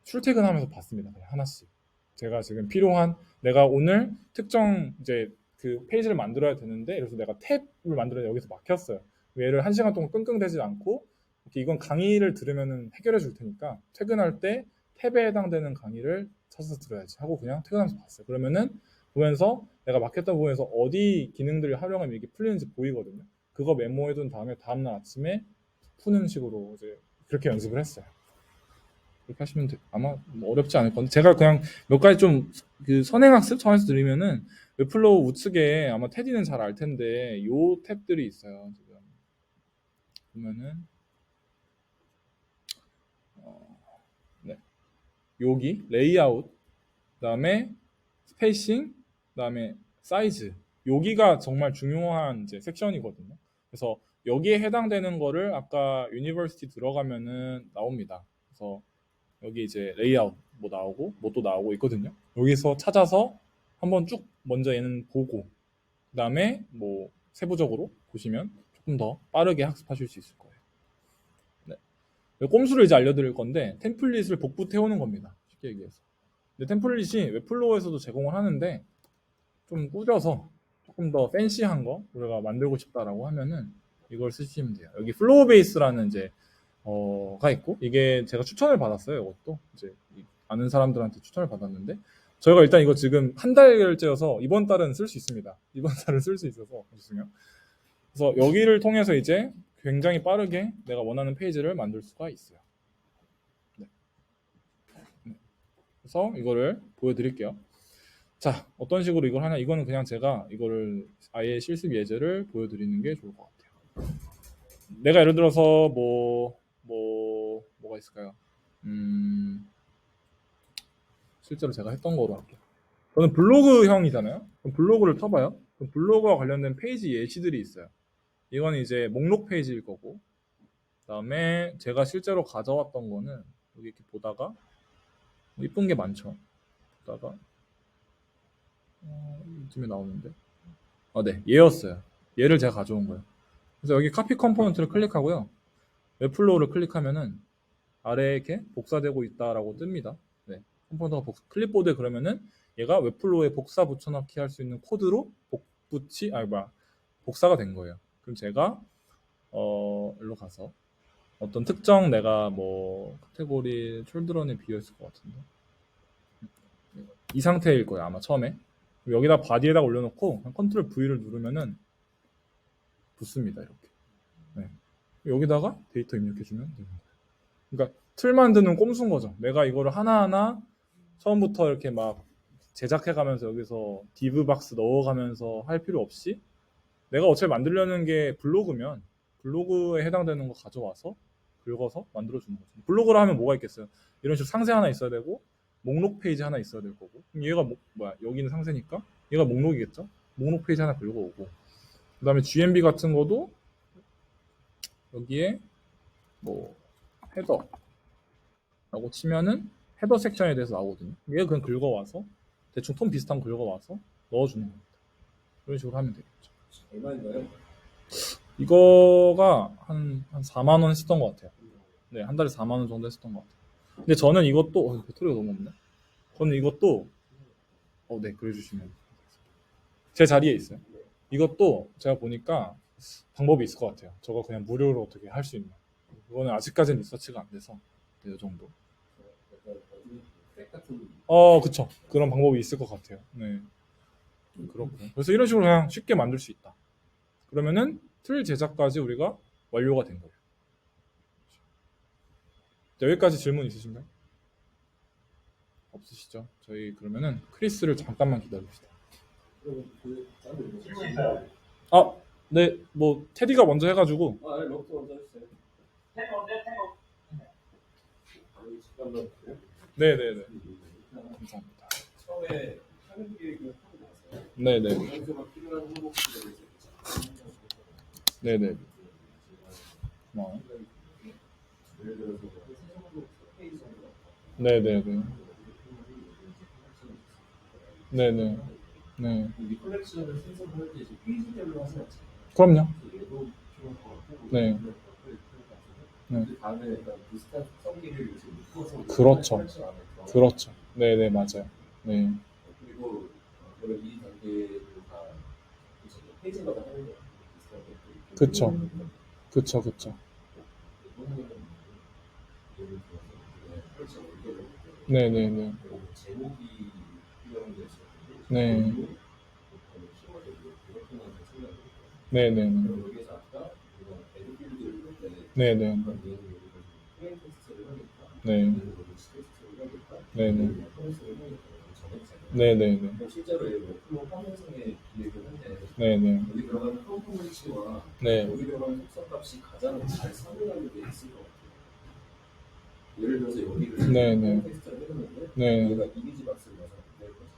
출퇴근하면서 봤습니다. 그냥 하나씩. 제가 지금 필요한 내가 오늘 특정 이제 그 페이지를 만들어야 되는데 그래서 내가 탭을 만들어야 여기서 막혔어요. 얘를 1시간 동안 끙끙대지 않고 이건 강의를 들으면 해결해 줄 테니까 퇴근할 때 탭에 해당되는 강의를 찾아서 들어야지 하고 그냥 퇴근하면서 봤어요. 그러면은 보면서 내가 막혔던 부분에서 어디 기능들을 활용하면 이게 풀리는지 보이거든요. 그거 메모해둔 다음에 다음날 아침에 푸는 식으로 이제 그렇게 연습을 했어요. 그렇게 하시면 아마 뭐 어렵지 않을 건데 제가 그냥 몇 가지 좀 그 선행학습 차원에서 드리면은 웹플로우 우측에 아마 테디는 잘 알 텐데 요 탭들이 있어요. 지금 보면은 네. 여기 레이아웃 그다음에 스페이싱 그다음에 사이즈 여기가 정말 중요한 이제 섹션이거든요. 그래서 여기에 해당되는 거를 아까 유니버시티 들어가면은 나옵니다. 그래서 여기 이제 레이아웃 뭐 나오고 뭐 또 나오고 있거든요. 여기서 찾아서 한번 쭉 먼저 얘는 보고 그 다음에 뭐 세부적으로 보시면 조금 더 빠르게 학습하실 수 있을 거예요. 네. 꼼수를 이제 알려드릴 건데 템플릿을 복부 태우는 겁니다. 쉽게 얘기해서. 근데 템플릿이 웹플로우에서도 제공을 하는데 좀 꾸려서 조금 더 팬시한 거 우리가 만들고 싶다라고 하면은 이걸 쓰시면 돼요. 여기 플로우 베이스라는 이제 가 있고 이게 제가 추천을 받았어요. 이것도 이제 아는 사람들한테 추천을 받았는데 저희가 일단 이거 지금 한 달째여서 이번 달은 쓸 수 있습니다. 이번 달은 쓸 수 있어서 죄송해요. 그래서 여기를 통해서 이제 굉장히 빠르게 내가 원하는 페이지를 만들 수가 있어요. 네. 그래서 이거를 보여드릴게요. 자, 어떤 식으로 이걸 하냐? 이거는 그냥 제가 이거를 아예 실습 예제를 보여드리는 게 좋을 것 같아요. 내가 예를 들어서 뭐가 있을까요? 실제로 제가 했던 거로 할게요. 저는 블로그형이잖아요. 그럼 블로그를 펴봐요. 그럼 블로그와 관련된 페이지 예시들이 있어요. 이건 이제 목록 페이지일 거고, 그다음에 제가 실제로 가져왔던 거는 여기 이렇게 보다가 뭐 이쁜 게 많죠. 보다가 이쯤에 나오는데, 네, 얘였어요. 얘를 제가 가져온 거예요. 그래서 여기 카피 컴포넌트를 클릭하고요. 웹플로우를 클릭하면은 아래에 이렇게 복사되고 있다라고 뜹니다. 네, 컴포넌트가 클립보드에 그러면은 얘가 웹플로우에 복사 붙여넣기 할 수 있는 코드로 복사가 된 거예요. 그럼 제가 일로 가서 어떤 특정 내가 뭐 카테고리 숄드런에 비어 있을 것 같은데 이 상태일 거예요 아마 처음에. 여기다 바디에다 올려놓고 컨트롤 V를 누르면은 붙습니다 이렇게. 네. 여기다가 데이터 입력해주면 되는 거예요. 그러니까 틀 만드는 꼼수인 거죠. 내가 이거를 하나하나 처음부터 이렇게 막 제작해가면서 여기서 div 박스 넣어가면서 할 필요 없이 내가 어차피 만들려는 게 블로그면 블로그에 해당되는 거 가져와서 긁어서 만들어주는 거죠. 블로그를 하면 뭐가 있겠어요? 이런 식으로 상세 하나 있어야 되고 목록 페이지 하나 있어야 될 거고, 그럼 얘가 여기는 상세니까 얘가 목록이겠죠? 목록 페이지 하나 긁어오고, 그 다음에 GMB 같은 거도 여기에 뭐 헤더라고 치면은 헤더 섹션에 대해서 나오거든요. 얘가 그냥 긁어와서 대충 톤 비슷한 거 긁어와서 넣어주는 겁니다. 이런 식으로 하면 되겠죠. 얼마인가요? 이거가 한 4만 원 했었던 것 같아요. 네, 한 달에 4만 원 정도 했었던 것 같아요. 근데 저는 이것도 배터리가 너무 없네. 저는 이것도 네, 그래주시면 제 자리에 있어요. 이것도 제가 보니까 방법이 있을 것 같아요. 저거 그냥 무료로 어떻게 할 수 있나. 그거는 아직까지는 리서치가 안 돼서 이 정도. 백 같은. 그쵸. 그런 방법이 있을 것 같아요. 네, 그렇고. 그래서 이런 식으로 그냥 쉽게 만들 수 있다. 그러면은 틀 제작까지 우리가 완료가 된 거예요. 여기까지 질문 있으신가요? 없으시죠? 저희 그러면은 크리스를 잠깐만 기다립시다. 그럼 그 사람들이 질문 있어요. 네, 뭐 테디가 먼저 해가지고. 네, 럭트 먼저 해주세요. 여기 잠깐만 볼게요. 네네네. 감사합니다. 처음에 하는 계획을 하고 나서 네네. 여기서 필요한 홍보물에 대해서 네네. 고마워요. 예를 들어서 세정도 페이지 정도 네네네. 네네. 네. 이 컬렉션을 생성할 때 이제 페이지별로 하지 않잖아요. 그럼요. 얘도 필요할 것 같고 네. 네. 그 다음에 약간 비슷한 특성기를 이제 묶어서 그렇죠. 컬렉션 안에 들어가요. 그렇죠. 네네, 맞아요. 네. 그리고 그런 이 단계를 다 이제 페이지마다 하는 거예요. 비슷한 것도 그쵸. 그쵸, 그쵸. 예를 들어서 컬렉션 연결을 네네네. 제목이 필요한 게 있어요. 네. 네네네. 여기서 아까 우리가 에드필드를 할 때 네네. 프레임 테스트를 하니까 네. 테스트를 하니까 네네. 테스트를 하니까 정했잖아요. 네네네. 실제로 이 플로 화면상에 기획을 할때 네네. 여기 들어가는 컴포넌트와 네. 여기 들어가는 속성값이 가장 잘 상응하는 게 있을 것 같아요. 예를 들어서 여기를 네네. 테스트를 해줬는데 네. 얘가 이미지 박스를 넣어서 안 될 거잖아요.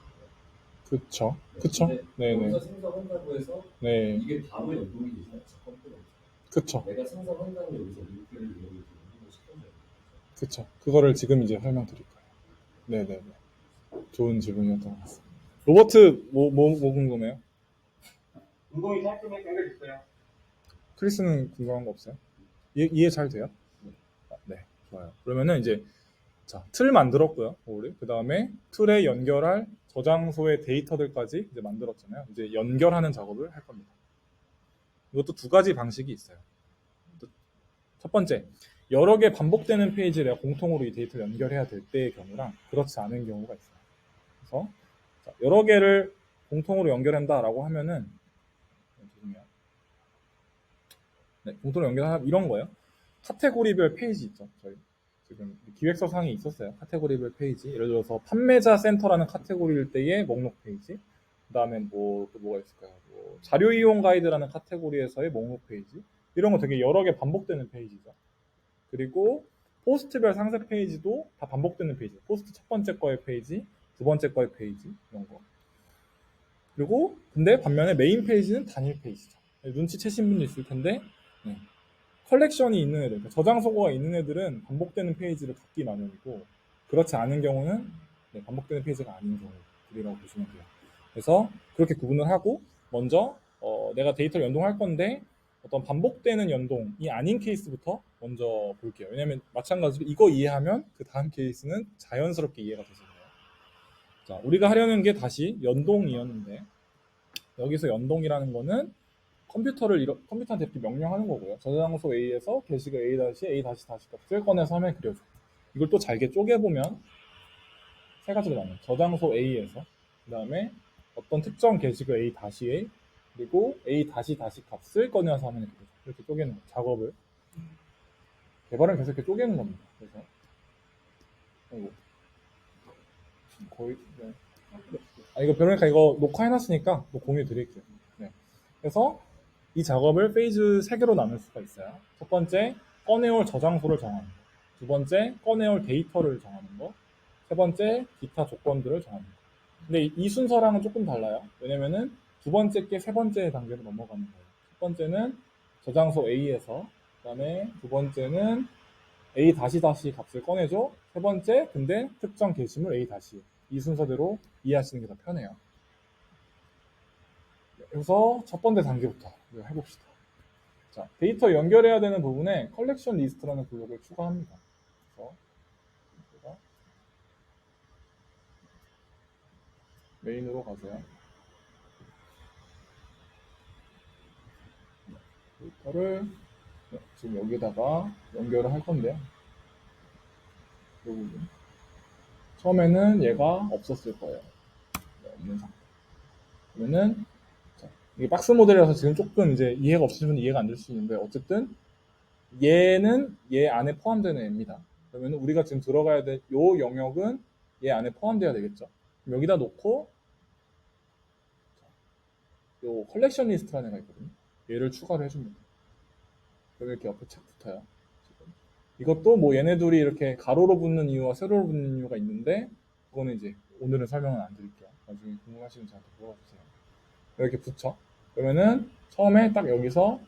그쵸. 그쵸. 근데 네네. 여기서 생성한다고 해서 네. 이게 바로 연동이 되지 않죠. 컴포넌트. 그쵸. 내가 생성한다고 여기서 링크를 연동을 시켜줘야 돼요. 그쵸. 그거를 지금 이제 설명드릴 거예요. 네네네. 좋은 질문이었던 것 같습니다. 로버트, 뭐 궁금해요? 운동이 짧으면 연결됐어요. 크리스는 궁금한 거 없어요? 이해 잘 돼요? 네, 좋아요. 그러면은 이제 자, 틀 만들었고요. 우리 그 다음에 틀에 연결할 저장소의 데이터들까지 이제 만들었잖아요. 이제 연결하는 작업을 할 겁니다. 이것도 두 가지 방식이 있어요. 첫 번째, 여러 개 반복되는 페이지에 내가 공통으로 이 데이터를 연결해야 될 때의 경우랑 그렇지 않은 경우가 있어요. 그래서 자, 여러 개를 공통으로 연결한다라고 하면은 네, 공통으로 연결하면 이런 거예요. 카테고리별 페이지 있죠. 저희 지금 기획서 상에 있었어요. 카테고리별 페이지. 예를 들어서 판매자 센터라는 카테고리일 때의 목록 페이지. 그 다음에 또 뭐가 있을까요? 자료 이용 가이드라는 카테고리에서의 목록 페이지. 이런 거 되게 여러 개 반복되는 페이지죠. 그리고 포스트별 상세 페이지도 다 반복되는 페이지. 포스트 첫 번째 거의 페이지, 두 번째 거의 페이지 이런 거. 그리고 근데 반면에 메인 페이지는 단일 페이지죠. 눈치채신 분도 있을 텐데 네. 컬렉션이 있는 애들, 그러니까 저장소가 있는 애들은 반복되는 페이지를 갖기 마련이고 그렇지 않은 경우는 네, 반복되는 페이지가 아닌 경우들이라고 보시면 돼요. 그래서 그렇게 구분을 하고 먼저 내가 데이터를 연동할 건데 어떤 반복되는 연동이 아닌 케이스부터 먼저 볼게요. 왜냐하면 마찬가지로 이거 이해하면 그 다음 케이스는 자연스럽게 이해가 되서 돼요. 자, 우리가 하려는 게 다시 연동이었는데 여기서 연동이라는 거는 컴퓨터한테 이렇게 명령하는 거고요. 저장소 A에서 게시글 A-A 다시 값을 꺼내서 화면에 그려줘. 이걸 또 잘게 쪼개보면 세 가지로 나눠요. 저장소 A에서 그 다음에 어떤 특정 게시글 A-A 그리고 A 다시 값을 꺼내서 화면에 그려줘. 이렇게 쪼개는 거예요. 작업을 개발은 계속 이렇게 쪼개는 겁니다. 그래서 거의 네. 이거 그러니까 이거 녹화해놨으니까 뭐 공유 드릴게요. 네. 그래서 이 작업을 페이즈 3개로 나눌 수가 있어요. 첫 번째, 꺼내올 저장소를 정하는 거. 두 번째, 꺼내올 데이터를 정하는 거. 세 번째, 기타 조건들을 정하는 거. 근데 이 순서랑은 조금 달라요. 왜냐면은 두 번째 게 세 번째 단계로 넘어가는 거예요. 첫 번째는 저장소 A에서, 그 다음에 두 번째는 A 다시 값을 꺼내줘. 세 번째, 근데 특정 게시물 A 다시. 이 순서대로 이해하시는 게 더 편해요. 그래서 첫 번째 단계부터 해봅시다. 자, 데이터 연결해야 되는 부분에 컬렉션 리스트라는 블록을 추가합니다. 그래서 제가 메인으로 가세요. 데이터를 지금 여기다가 연결을 할 건데요. 이 부분. 처음에는 얘가 없었을 거예요. 없는 상태. 그러면은 이게 박스 모델이라서 지금 조금 이제 이해가 없으시면 이해가 안 될 수 있는데 어쨌든 얘는 얘 안에 포함되는 애입니다. 그러면 우리가 지금 들어가야 될 요 영역은 얘 안에 포함돼야 되겠죠. 여기다 놓고 요 컬렉션 리스트라는 애가 있거든요. 얘를 추가를 해줍니다. 그럼 이렇게 옆에 착 붙어요. 지금. 이것도 뭐 얘네 둘이 이렇게 가로로 붙는 이유와 세로로 붙는 이유가 있는데 그거는 이제 오늘은 설명은 안 드릴게요. 나중에 궁금하시면 저한테 물어봐주세요. 이렇게 붙여. 그러면은 처음에 딱 여기서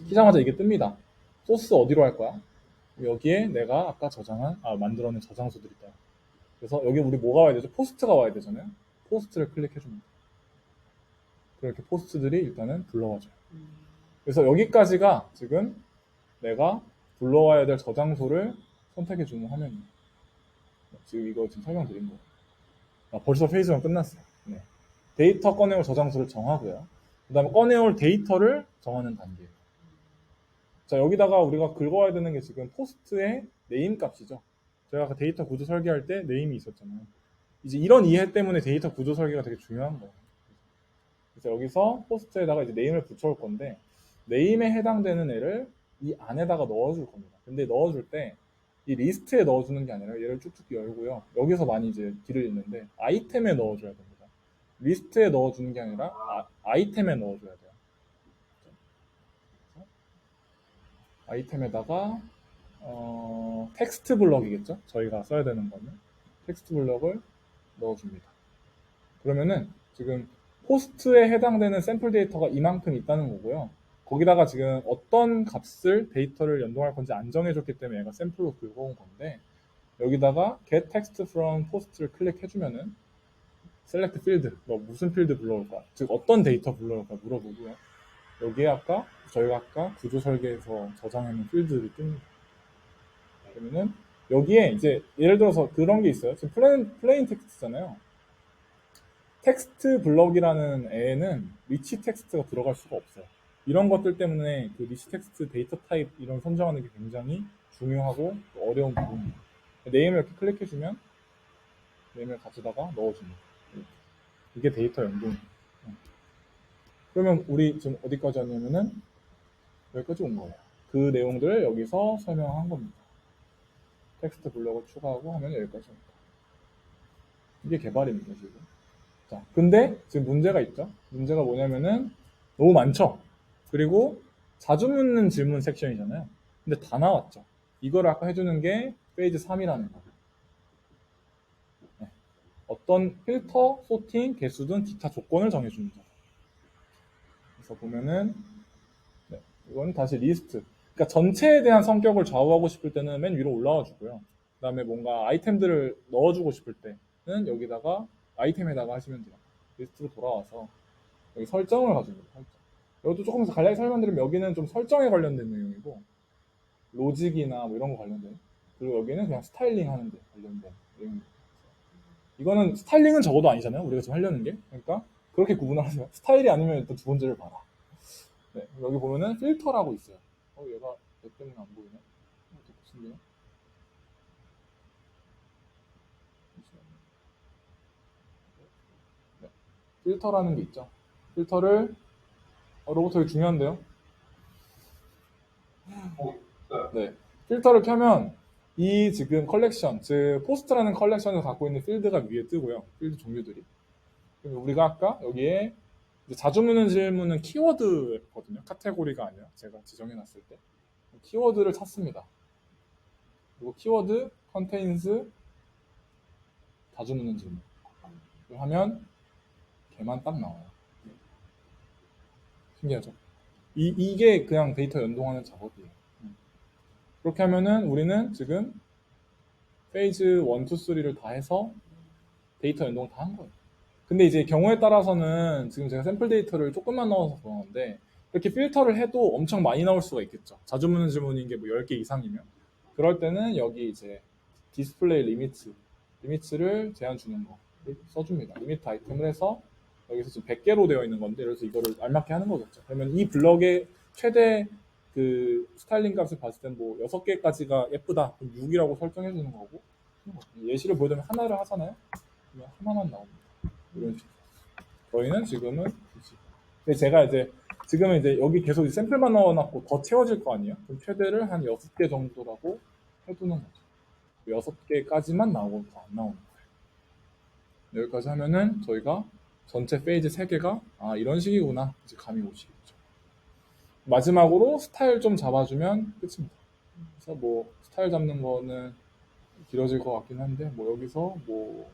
키자마자 이게 뜹니다. 소스 어디로 할 거야? 여기에 내가 아까 만들어낸 저장소들이 있다. 그래서 여기 우리 뭐가 와야 되죠? 포스트가 와야 되잖아요. 포스트를 클릭해줍니다. 그렇게 포스트들이 일단은 불러와줘요. 그래서 여기까지가 지금 내가 불러와야 될 저장소를 선택해주는 화면이에요. 지금 이거 지금 설명드린 거예요. 벌써 페이지만 끝났어요. 네. 데이터 꺼내올 저장소를 정하고요. 그 다음에 꺼내올 데이터를 정하는 단계예요. 자, 여기다가 우리가 긁어와야 되는 게 지금 포스트의 네임 값이죠. 제가 아까 데이터 구조 설계할 때 네임이 있었잖아요. 이제 이런 이해 때문에 데이터 구조 설계가 되게 중요한 거예요. 그래서 여기서 포스트에다가 이제 네임을 붙여올 건데 네임에 해당되는 애를 이 안에다가 넣어줄 겁니다. 근데 넣어줄 때 이 리스트에 넣어주는 게 아니라 얘를 쭉쭉 열고요. 여기서 많이 이제 길을 잃는데 아이템에 넣어줘야 됩니다. 리스트에 넣어주는 게 아니라 아이템에 넣어줘야 돼요. 아이템에다가 텍스트 블럭이겠죠? 저희가 써야 되는 거는 텍스트 블럭을 넣어줍니다. 그러면은 지금 포스트에 해당되는 샘플 데이터가 이만큼 있다는 거고요. 거기다가 지금 어떤 값을 데이터를 연동할 건지 안 정해줬기 때문에 얘가 샘플로 긁어온 건데 여기다가 get text from post를 클릭해주면은 select field, 무슨 필드 불러올까? 즉 어떤 데이터 불러올까 물어보고요. 여기에 저희가 아까 구조 설계에서 저장해놓은 필드들이 뜹니다. 그러면은 여기에 이제 예를 들어서 그런 게 있어요. 지금 플레인 텍스트잖아요. 텍스트 블럭이라는 애는 리치 텍스트가 들어갈 수가 없어요. 이런 것들 때문에 그 리치 텍스트 데이터 타입 이런 선정하는 게 굉장히 중요하고 어려운 부분입니다. 네임을 이렇게 클릭해주면 네임을 가져다가 넣어줍니다. 이게 데이터 연동입니다. 그러면 우리 지금 어디까지 왔냐면은 여기까지 온 거예요. 그 내용들을 여기서 설명한 겁니다. 텍스트 블럭을 추가하고 하면 여기까지 옵니다. 이게 개발입니다, 지금. 자, 근데 지금 문제가 있죠? 문제가 뭐냐면은 너무 많죠? 그리고 자주 묻는 질문 섹션이잖아요. 근데 다 나왔죠. 이거를 아까 해주는 게 페이지 3이라는 거예요. 네. 어떤 필터, 소팅, 개수 등 기타 조건을 정해주는 거죠. 그래서 보면은 네, 이건 다시 리스트. 그러니까 전체에 대한 성격을 좌우하고 싶을 때는 맨 위로 올라와 주고요. 그다음에 뭔가 아이템들을 넣어주고 싶을 때는 여기다가 아이템에다가 하시면 돼요. 리스트로 돌아와서 여기 설정을 가집니다. 설정. 이것도 조금 더 간략히 설명드리면 여기는 좀 설정에 관련된 내용이고 로직이나 뭐 이런 거 관련된, 그리고 여기는 그냥 스타일링 하는 데 관련된 내용입니다. 이거는 스타일링은 적어도 아니잖아요. 우리가 지금 하려는 게. 그러니까 그렇게 구분하세요. 스타일이 아니면 일단 두 번째를 봐라. 네, 여기 보면은 필터라고 있어요. 얘가 내 때문에 안 보이네. 무슨 네, 필터라는 게 있죠. 필터를 로봇 되게 중요한데요. 네, 필터를 켜면 이 지금 컬렉션, 즉 포스트라는 컬렉션을 갖고 있는 필드가 위에 뜨고요. 필드 종류들이. 그럼 우리가 아까 여기에 이제 자주 묻는 질문은 키워드거든요. 카테고리가 아니라 제가 지정해놨을 때 키워드를 찾습니다. 그리고 키워드 contains 자주 묻는 질문 하면 걔만 딱 나와요. 신기하죠? 이게 그냥 데이터 연동하는 작업이에요. 그렇게 하면은 우리는 지금 페이즈 1, 2, 3를 다 해서 데이터 연동을 다 한 거예요. 근데 이제 경우에 따라서는 지금 제가 샘플 데이터를 조금만 넣어서 그러는데 이렇게 필터를 해도 엄청 많이 나올 수가 있겠죠. 자주 묻는 질문인 게 뭐 10개 이상이면. 그럴 때는 여기 이제 디스플레이 리미츠를 제한 주는 거 써줍니다. 리미트 아이템을 해서 여기서 지금 100개로 되어 있는 건데 그래서 이거를 알맞게 하는 거겠죠. 그러면 이 블럭의 최대 그 스타일링 값을 봤을 땐 뭐 6개까지가 예쁘다. 그럼 6이라고 설정해 주는 거고 예시를 보여드리면 하나를 하잖아요. 그러면 하나만 나옵니다. 이런 식으로. 저희는 지금은 근데 제가 이제 지금은 이제 여기 계속 샘플만 넣어놨고 더 채워질 거 아니에요? 그럼 최대를 한 6개 정도라고 해두는 거죠. 6개까지만 나오고 더 안 나오는 거예요. 여기까지 하면은 저희가 전체 페이지 3개가 이런 식이구나 이제 감이 오시겠죠. 마지막으로 스타일 좀 잡아주면 끝입니다. 그래서 뭐 스타일 잡는 거는 길어질 것 같긴 한데 뭐 여기서 뭐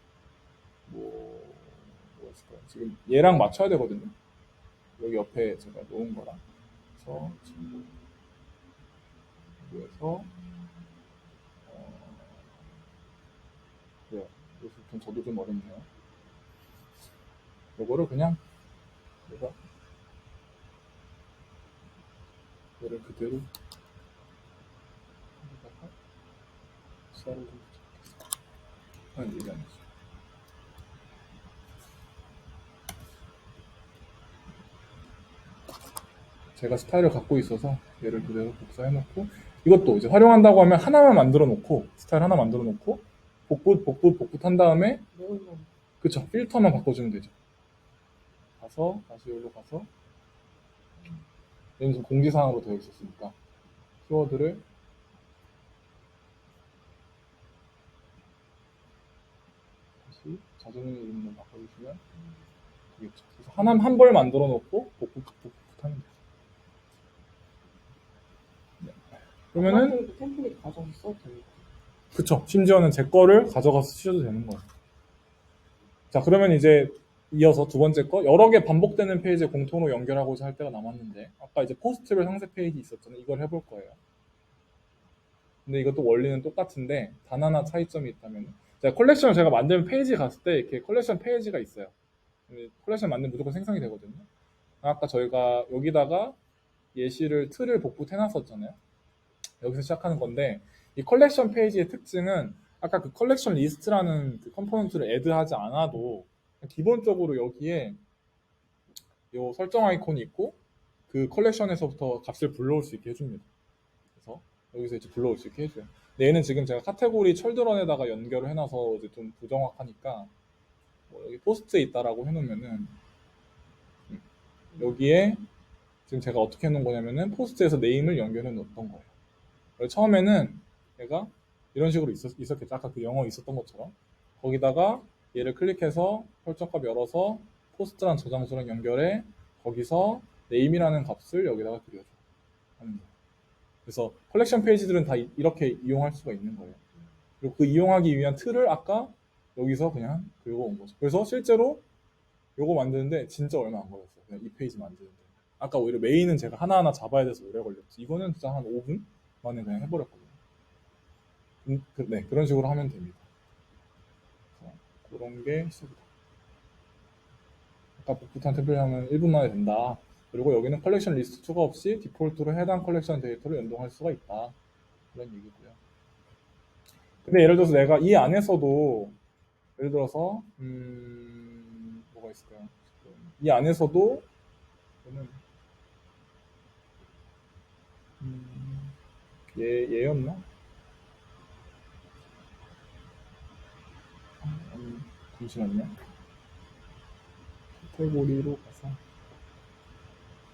있을까요? 지금 얘랑 맞춰야 되거든요. 여기 옆에 제가 놓은 거랑 그래서 그래서 그래요. 그래서 좀 저도 좀 어렵네요. 요거를 그냥 내가 얘를 그대로 여기다가 쌀을 좀 붙여보겠습니다. 얘기 안 했어요. 제가 스타일을 갖고 있어서 얘를 그대로 복사해 놓고 이것도 이제 활용한다고 하면 하나만 만들어 놓고 스타일 하나 만들어 놓고 복붙 한 다음에 그쵸 필터만 바꿔주면 되죠. 가서 다시 여기로 가서 얘는 공지사항으로 되어 있었으니까 키워드를 다시 자전거 이름으로 바꿔주시면 되겠죠. 그래서 한 벌 만들어 놓고 복붙하면 돼요. 네. 그러면은 템플릿 가져서 써도 돼요. 그쵸. 심지어는 제 거를 가져가서 쓰셔도 되는 거예요. 자, 그러면 이제 이어서 두 번째 거 여러 개 반복되는 페이지에 공통으로 연결하고자 할 때가 남았는데 아까 이제 포스트별 상세 페이지 있었잖아요. 이걸 해볼 거예요. 근데 이것도 원리는 똑같은데 단 하나 차이점이 있다면 컬렉션을 제가 만들면 페이지 갔을 때 이렇게 컬렉션 페이지가 있어요. 컬렉션 만들면 무조건 생성이 되거든요. 아까 저희가 여기다가 예시를 틀을 복붙해 놨었잖아요. 여기서 시작하는 건데 이 컬렉션 페이지의 특징은 아까 그 컬렉션 리스트라는 그 컴포넌트를 애드하지 않아도 기본적으로 여기에 이 설정 아이콘이 있고 그 컬렉션에서부터 값을 불러올 수 있게 해줍니다. 그래서 여기서 이제 불러올 수 있게 해줘요. 근데 얘는 지금 제가 카테고리 철드런에다가 연결을 해놔서 이제 좀 부정확하니까 뭐 여기 포스트에 있다라고 해놓으면은 여기에 지금 제가 어떻게 해놓은 거냐면은 포스트에서 네임을 연결해 놓았던 거예요. 처음에는 얘가 이런 식으로 있었겠죠. 아까 그 영어 있었던 것처럼 거기다가 얘를 클릭해서 설정값 열어서 포스트란 저장소랑 연결해 거기서 네임이라는 값을 여기다가 그려줘 하는 거예요. 그래서 컬렉션 페이지들은 다 이렇게 이용할 수가 있는 거예요. 그리고 그 이용하기 위한 틀을 아까 여기서 그냥 긁어온 거죠. 그래서 실제로 요거 만드는데 진짜 얼마 안 걸렸어요. 그냥 이 페이지 만드는데. 아까 오히려 메인은 제가 하나하나 잡아야 돼서 오래 걸렸지. 이거는 진짜 한 5분 만에 그냥 해버렸거든요. 네, 그런 식으로 하면 됩니다. 그런 게 시작이다. 아까 복붙한 탭을 하면 1분 만에 된다. 그리고 여기는 컬렉션 리스트 추가 없이 디폴트로 해당 컬렉션 데이터를 연동할 수가 있다. 그런 얘기고요. 근데 예를 들어서 내가 이 안에서도 예를 들어서 뭐가 있을까요? 이 안에서도 저는 얘였나? 잠시만요. 카테고리로 가서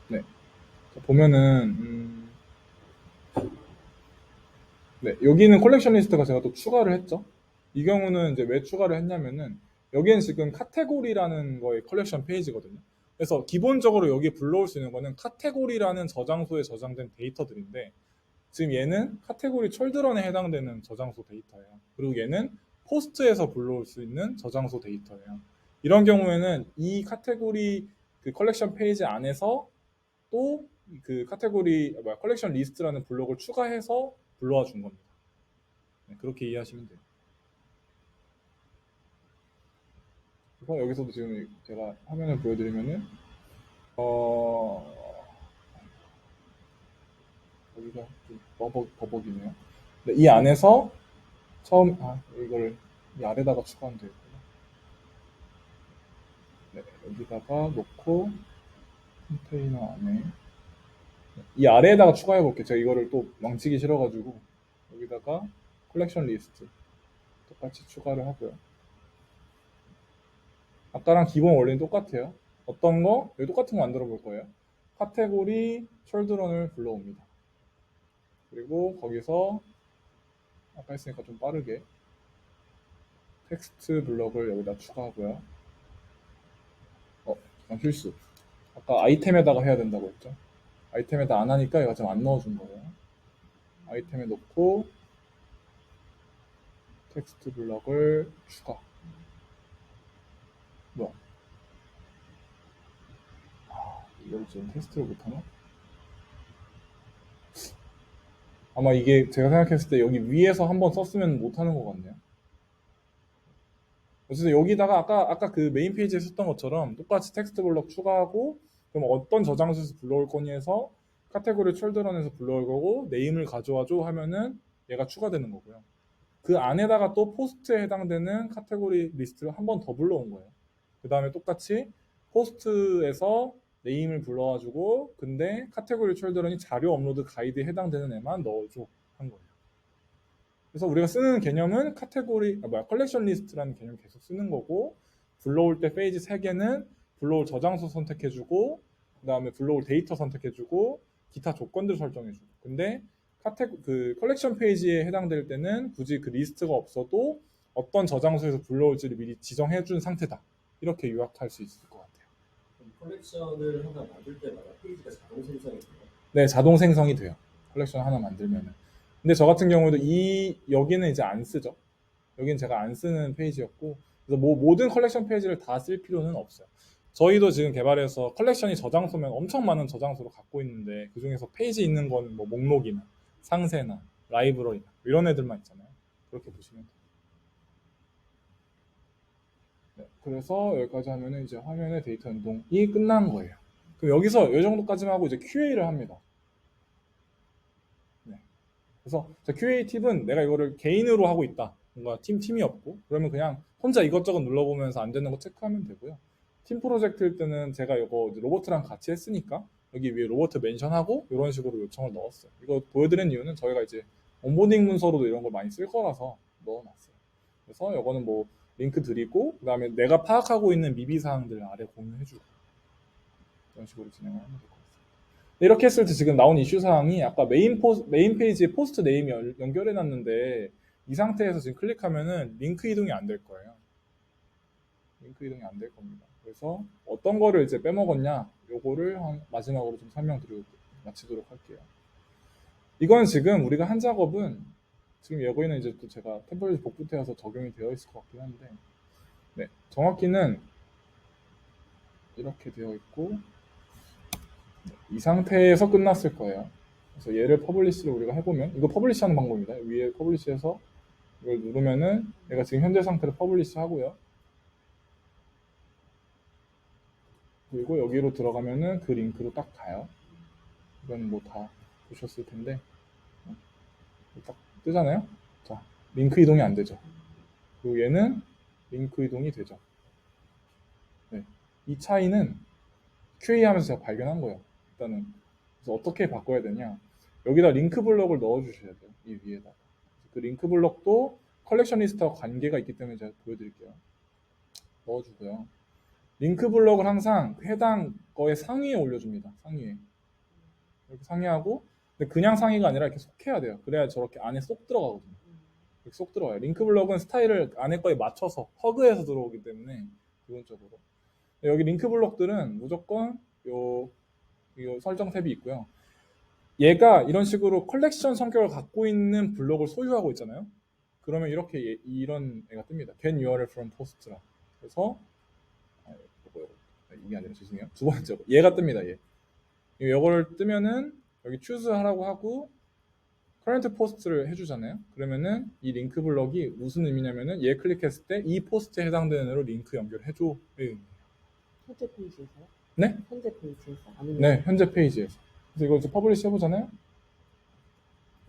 네. 자, 보면은 네, 여기는 컬렉션 리스트가 제가 또 추가를 했죠. 이 경우는 이제 왜 추가를 했냐면은 여기는 지금 카테고리라는 거의 컬렉션 페이지거든요. 그래서 기본적으로 여기 불러올 수 있는 거는 카테고리라는 저장소에 저장된 데이터들인데 지금 얘는 카테고리 촐드런에 해당되는 저장소 데이터예요. 그리고 얘는 포스트에서 불러올 수 있는 저장소 데이터예요. 이런 경우에는 이 카테고리 그 컬렉션 페이지 안에서 또 그 카테고리 컬렉션 리스트라는 블록을 추가해서 불러와 준 겁니다. 네, 그렇게 이해하시면 돼요. 그래서 여기서도 지금 제가 화면을 보여드리면은 여기가 좀 버벅이네요. 네, 이 안에서 처음 이걸 이 아래다가 추가하면 되겠구나. 네, 여기다가 놓고 컨테이너 안에 이 아래에다가 추가해 볼게요. 제가 이거를 또 망치기 싫어가지고 여기다가 컬렉션 리스트 똑같이 추가를 하고요. 아까랑 기본 원리는 똑같아요. 어떤 거? 여기 똑같은 거 만들어 볼 거예요. 카테고리 숄드런을 불러옵니다. 그리고 거기서 아까 했으니까 좀 빠르게 텍스트 블럭을 여기다 추가하고요. 실수. 아까 아이템에다가 해야 된다고 했죠. 아이템에다 안 하니까 얘가 지금 안 넣어준 거예요. 아이템에 놓고 텍스트 블럭을 추가. 뭐야? 이걸 지금 테스트를 못하나? 아마 이게 제가 생각했을 때 여기 위에서 한번 썼으면 못하는 것 같네요. 어쨌든 여기다가 아까 그 메인 페이지에 썼던 것처럼 똑같이 텍스트 블럭 추가하고 그럼 어떤 저장소에서 불러올 거니 해서 카테고리 숄더런에서 불러올 거고 네임을 가져와줘 하면은 얘가 추가되는 거고요. 그 안에다가 또 포스트에 해당되는 카테고리 리스트를 한 번 더 불러온 거예요. 그 다음에 똑같이 포스트에서 네임을 불러와주고 근데 카테고리 숄더런이 자료 업로드 가이드에 해당되는 애만 넣어줘 한 거예요. 그래서 우리가 쓰는 개념은 컬렉션 리스트라는 개념을 계속 쓰는 거고 불러올 때 페이지 3개는 불러올 저장소 선택해주고 그 다음에 불러올 데이터 선택해주고 기타 조건들 설정해주고 근데 그 컬렉션 페이지에 해당될 때는 굳이 그 리스트가 없어도 어떤 저장소에서 불러올지를 미리 지정해준 상태다 이렇게 요약할 수 있을 것 같아요. 컬렉션을 하나 만들 때마다 페이지가 자동 생성이 돼요? 네, 자동 생성이 돼요. 컬렉션 하나 만들면은. 근데 저 같은 경우에도 여기는 이제 안 쓰죠. 여기는 제가 안 쓰는 페이지였고 그래서 모든 컬렉션 페이지를 다 쓸 필요는 없어요. 저희도 지금 개발해서 컬렉션이 저장소면 엄청 많은 저장소를 갖고 있는데 그 중에서 페이지 있는 거는 뭐 목록이나 상세나 라이브러리나 이런 애들만 있잖아요. 그렇게 보시면 돼요. 네, 그래서 여기까지 하면은 이제 화면의 데이터 연동이 끝난 거예요. 그럼 여기서 이 정도까지만 하고 이제 QA를 합니다. 네. 그래서 QA 팁은 내가 이거를 개인으로 하고 있다. 뭔가 팀이 없고 그러면 그냥 혼자 이것저것 눌러보면서 안 되는 거 체크하면 되고요. 팀 프로젝트일 때는 제가 이거 로보트랑 같이 했으니까 여기 위에 로보트 멘션하고 이런 식으로 요청을 넣었어요. 이거 보여드린 이유는 저희가 이제 온보딩 문서로도 이런 걸 많이 쓸 거라서 넣어놨어요. 그래서 이거는 뭐 링크 드리고 그 다음에 내가 파악하고 있는 미비 사항들 아래 공유해주고 이런 식으로 진행을 하면 될 것 같습니다. 이렇게 했을 때 지금 나온 이슈 사항이 아까 메인 페이지에 포스트 네임이 연결해 놨는데 이 상태에서 지금 클릭하면은 링크 이동이 안 될 거예요. 링크 이동이 안 될 겁니다. 그래서 어떤 거를 이제 빼먹었냐 요거를 마지막으로 좀 설명드리고 마치도록 할게요. 이건 지금 우리가 한 작업은 지금 여기는 이제 또 제가 템플릿 복붙해서 적용이 되어 있을 것 같긴 한데 네, 정확히는 이렇게 되어 있고 이 상태에서 끝났을 거예요. 그래서 얘를 퍼블리시를 우리가 해보면 이거 퍼블리시하는 방법입니다. 위에 퍼블리시해서 이걸 누르면은 얘가 지금 현재 상태를 퍼블리시 하고요. 그리고 여기로 들어가면은 그 링크로 딱 가요. 이건 뭐 다 보셨을 텐데 딱 뜨잖아요. 자, 링크 이동이 안 되죠. 그리고 얘는 링크 이동이 되죠. 네. 이 차이는 QA 하면서 제가 발견한 거예요. 일단은 그래서 어떻게 바꿔야 되냐, 여기다 링크 블럭을 넣어 주셔야 돼요. 이 위에다가. 그 링크 블럭도 컬렉션 리스트와 관계가 있기 때문에 제가 보여드릴게요. 넣어주고요. 링크 블럭을 항상 해당 거의 상위에 올려줍니다. 상위에 이렇게 상위하고, 근데 그냥 상위가 아니라 이렇게 속해야 돼요. 그래야 저렇게 안에 쏙 들어가거든요. 이렇게 쏙 들어가요. 링크 블럭은 스타일을 안에 거에 맞춰서 허그해서 들어오기 때문에 기본적으로. 여기 링크 블럭들은 무조건 요 설정 탭이 있고요. 얘가 이런 식으로 컬렉션 성격을 갖고 있는 블럭을 소유하고 있잖아요. 그러면 이렇게 이런 애가 뜹니다. Get URL from post라. 그래서 이게 아니라 죄송해요. 두 번째로 얘가 뜹니다. 얘. 이거를 뜨면은 여기 choose 하라고 하고 current post를 해주잖아요. 그러면은 이 링크 블럭이 무슨 의미냐면은 얘 클릭했을 때 이 포스트에 해당되는 애로 링크 연결해줘. 현재 페이지에서요? 네? 현재 페이지에서? 아니면 네, 현재 페이지에서. 그래서 이거 이제 퍼블리시 해보잖아요.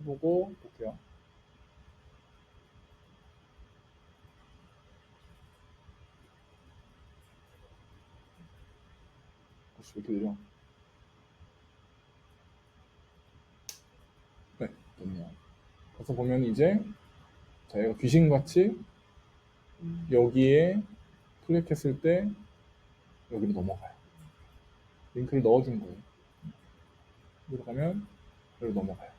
해보고 볼게요. 혹시 왜 이렇게 느려? 네, 됐네요. 그래서 보면 이제 저희가 귀신같이 여기에 클릭했을 때 여기로 넘어가요. 링크를 넣어준 거예요. 여기로 가면 여기로 넘어가요.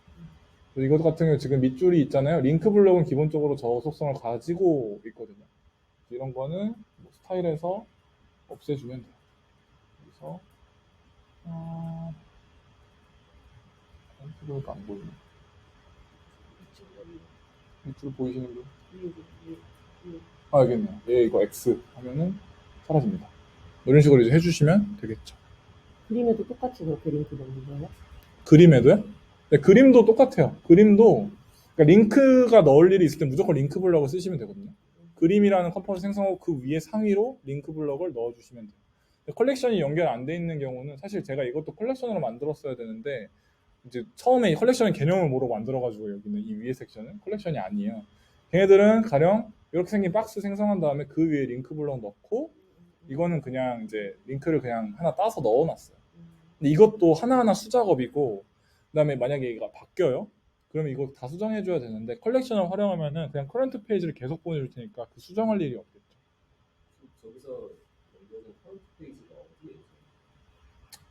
이것 같은 경우 지금 밑줄이 있잖아요. 링크 블럭은 기본적으로 저 속성을 가지고 있거든요. 이런 거는 뭐 스타일에서 없애주면 돼요. 그래서 링크 안 보이네. 밑줄 보이시는 분? 알겠네요. 얘 이거 X 하면은 사라집니다. 이런 식으로 이제 해주시면 되겠죠. 그림에도 똑같이 그렇게 링크 넣는 거예요? 그림에도요? 네, 그림도 똑같아요. 그림도 그러니까 링크가 넣을 일이 있을 때 무조건 링크 블럭을 쓰시면 되거든요. 그림이라는 컴포넌트 생성하고 그 위에 상위로 링크 블럭을 넣어주시면 돼요. 컬렉션이 연결 안 돼 있는 경우는 사실 제가 이것도 컬렉션으로 만들었어야 되는데 이제 처음에 컬렉션의 개념을 모르고 만들어가지고 여기는 이 위에 섹션은 컬렉션이 아니에요. 걔네들은 가령 이렇게 생긴 박스 생성한 다음에 그 위에 링크 블럭 넣고 이거는 그냥 이제 링크를 그냥 하나 따서 넣어놨어요. 근데 이것도 하나하나 수작업이고 그다음에 만약에 얘가 바뀌어요? 그러면 이거 다 수정해줘야 되는데 컬렉션을 활용하면은 그냥 커런트 페이지를 계속 보내줄 테니까 그 수정할 일이 없겠죠. 저기서 연결된 커런트 페이지가 어디에 있어요?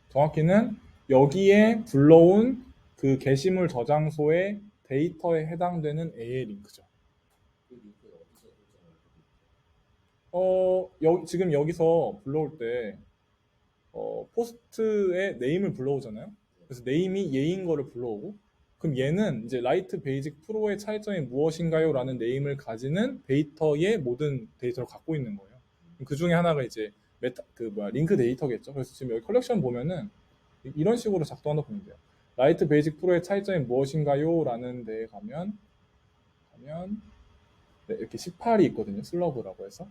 정확히는 여기에 불러온 그 게시물 저장소의 데이터에 해당되는 A의 링크죠. 그 링크는 어디서 설정을 지금 여기서 불러올 때 포스트의 네임을 불러오잖아요. 그래서 네임이 얘인 거를 불러오고, 그럼 얘는 이제 라이트 베이직 프로의 차이점이 무엇인가요? 라는 네임을 가지는 데이터의 모든 데이터를 갖고 있는 거예요. 그 중에 하나가 이제 링크 데이터겠죠. 그래서 지금 여기 컬렉션 보면은 이런 식으로 작동한다 보면 돼요. 라이트 베이직 프로의 차이점이 무엇인가요? 라는 데에 가면 네, 이렇게 18이 있거든요. 슬러브라고 해서.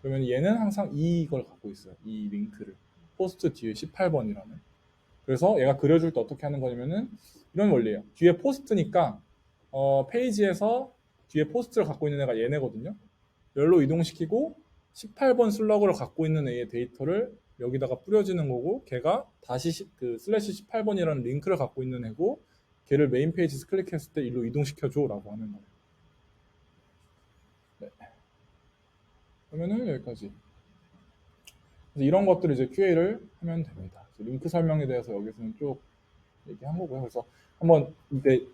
그러면 얘는 항상 이걸 갖고 있어요. 이 링크를. 포스트 뒤에 18번이라는. 그래서 얘가 그려줄 때 어떻게 하는 거냐면은 이런 원리예요. 뒤에 포스트니까 페이지에서 뒤에 포스트를 갖고 있는 애가 얘네거든요. 열로 이동시키고 18번 슬러그를 갖고 있는 애의 데이터를 여기다가 뿌려지는 거고, 걔가 다시 그 슬래시 18번이라는 링크를 갖고 있는 애고, 걔를 메인 페이지에서 클릭했을 때 일로 이동시켜줘 라고 하는 거예요. 네. 그러면은 여기까지. 그래서 이런 것들을 이제 QA를 하면 됩니다. 링크 설명에 대해서 여기서는 쭉 얘기한 거고요. 그래서 한번 이제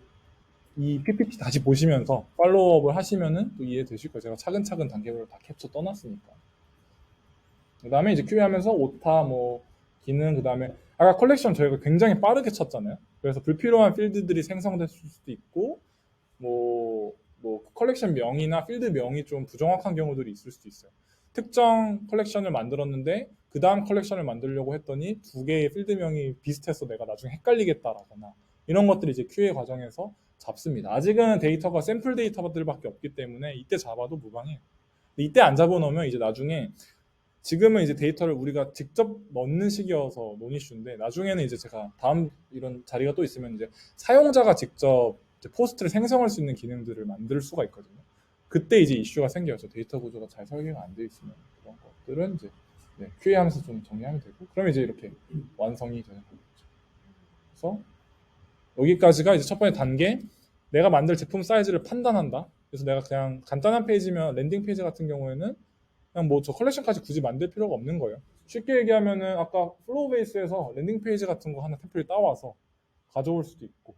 이 PPT 다시 보시면서 팔로우업을 하시면은 또 이해되실 거예요. 제가 차근차근 단계별로 다 캡처 떠났으니까. 그 다음에 이제 QA 하면서 오타, 뭐, 기능, 그 다음에 아까 컬렉션 저희가 굉장히 빠르게 쳤잖아요. 그래서 불필요한 필드들이 생성됐을 수도 있고, 뭐 컬렉션 명이나 필드 명이 좀 부정확한 경우들이 있을 수도 있어요. 특정 컬렉션을 만들었는데 그 다음 컬렉션을 만들려고 했더니 두 개의 필드명이 비슷해서 내가 나중에 헷갈리겠다라거나 이런 것들이 이제 QA 과정에서 잡습니다. 아직은 데이터가 샘플 데이터들밖에 없기 때문에 이때 잡아도 무방해요. 이때 안 잡아놓으면 이제 나중에 지금은 이제 데이터를 우리가 직접 넣는 시기여서 논이슈인데 나중에는 이제 제가 다음 이런 자리가 또 있으면 이제 사용자가 직접 이제 포스트를 생성할 수 있는 기능들을 만들 수가 있거든요. 그때 이제 이슈가 생겨서 데이터 구조가 잘 설계가 안 돼 있으면 그런 것들은 이제 QA하면서 좀 정리하면 되고 그러면 이제 이렇게 완성이 되는 거죠. 그래서 여기까지가 이제 첫 번째 단계. 내가 만들 제품 사이즈를 판단한다. 그래서 내가 그냥 간단한 페이지면 랜딩 페이지 같은 경우에는 그냥 뭐 저 컬렉션까지 굳이 만들 필요가 없는 거예요. 쉽게 얘기하면은 아까 플로우 베이스에서 랜딩 페이지 같은 거 하나 템플릿 따와서 가져올 수도 있고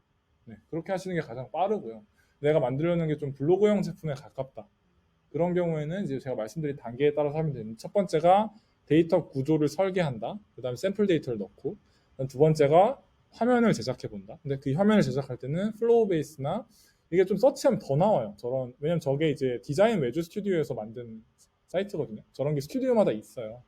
그렇게 하시는 게 가장 빠르고요. 내가 만들려는 게 좀 블로그형 제품에 가깝다. 그런 경우에는 이제 제가 말씀드린 단계에 따라서 하면 되는 첫 번째가 데이터 구조를 설계한다. 그 다음에 샘플 데이터를 넣고 두 번째가 화면을 제작해 본다. 근데 그 화면을 제작할 때는 플로우 베이스나 이게 좀 서치하면 더 나와요. 왜냐면 저게 이제 디자인 외주 스튜디오에서 만든 사이트거든요. 저런 게 스튜디오마다 있어요.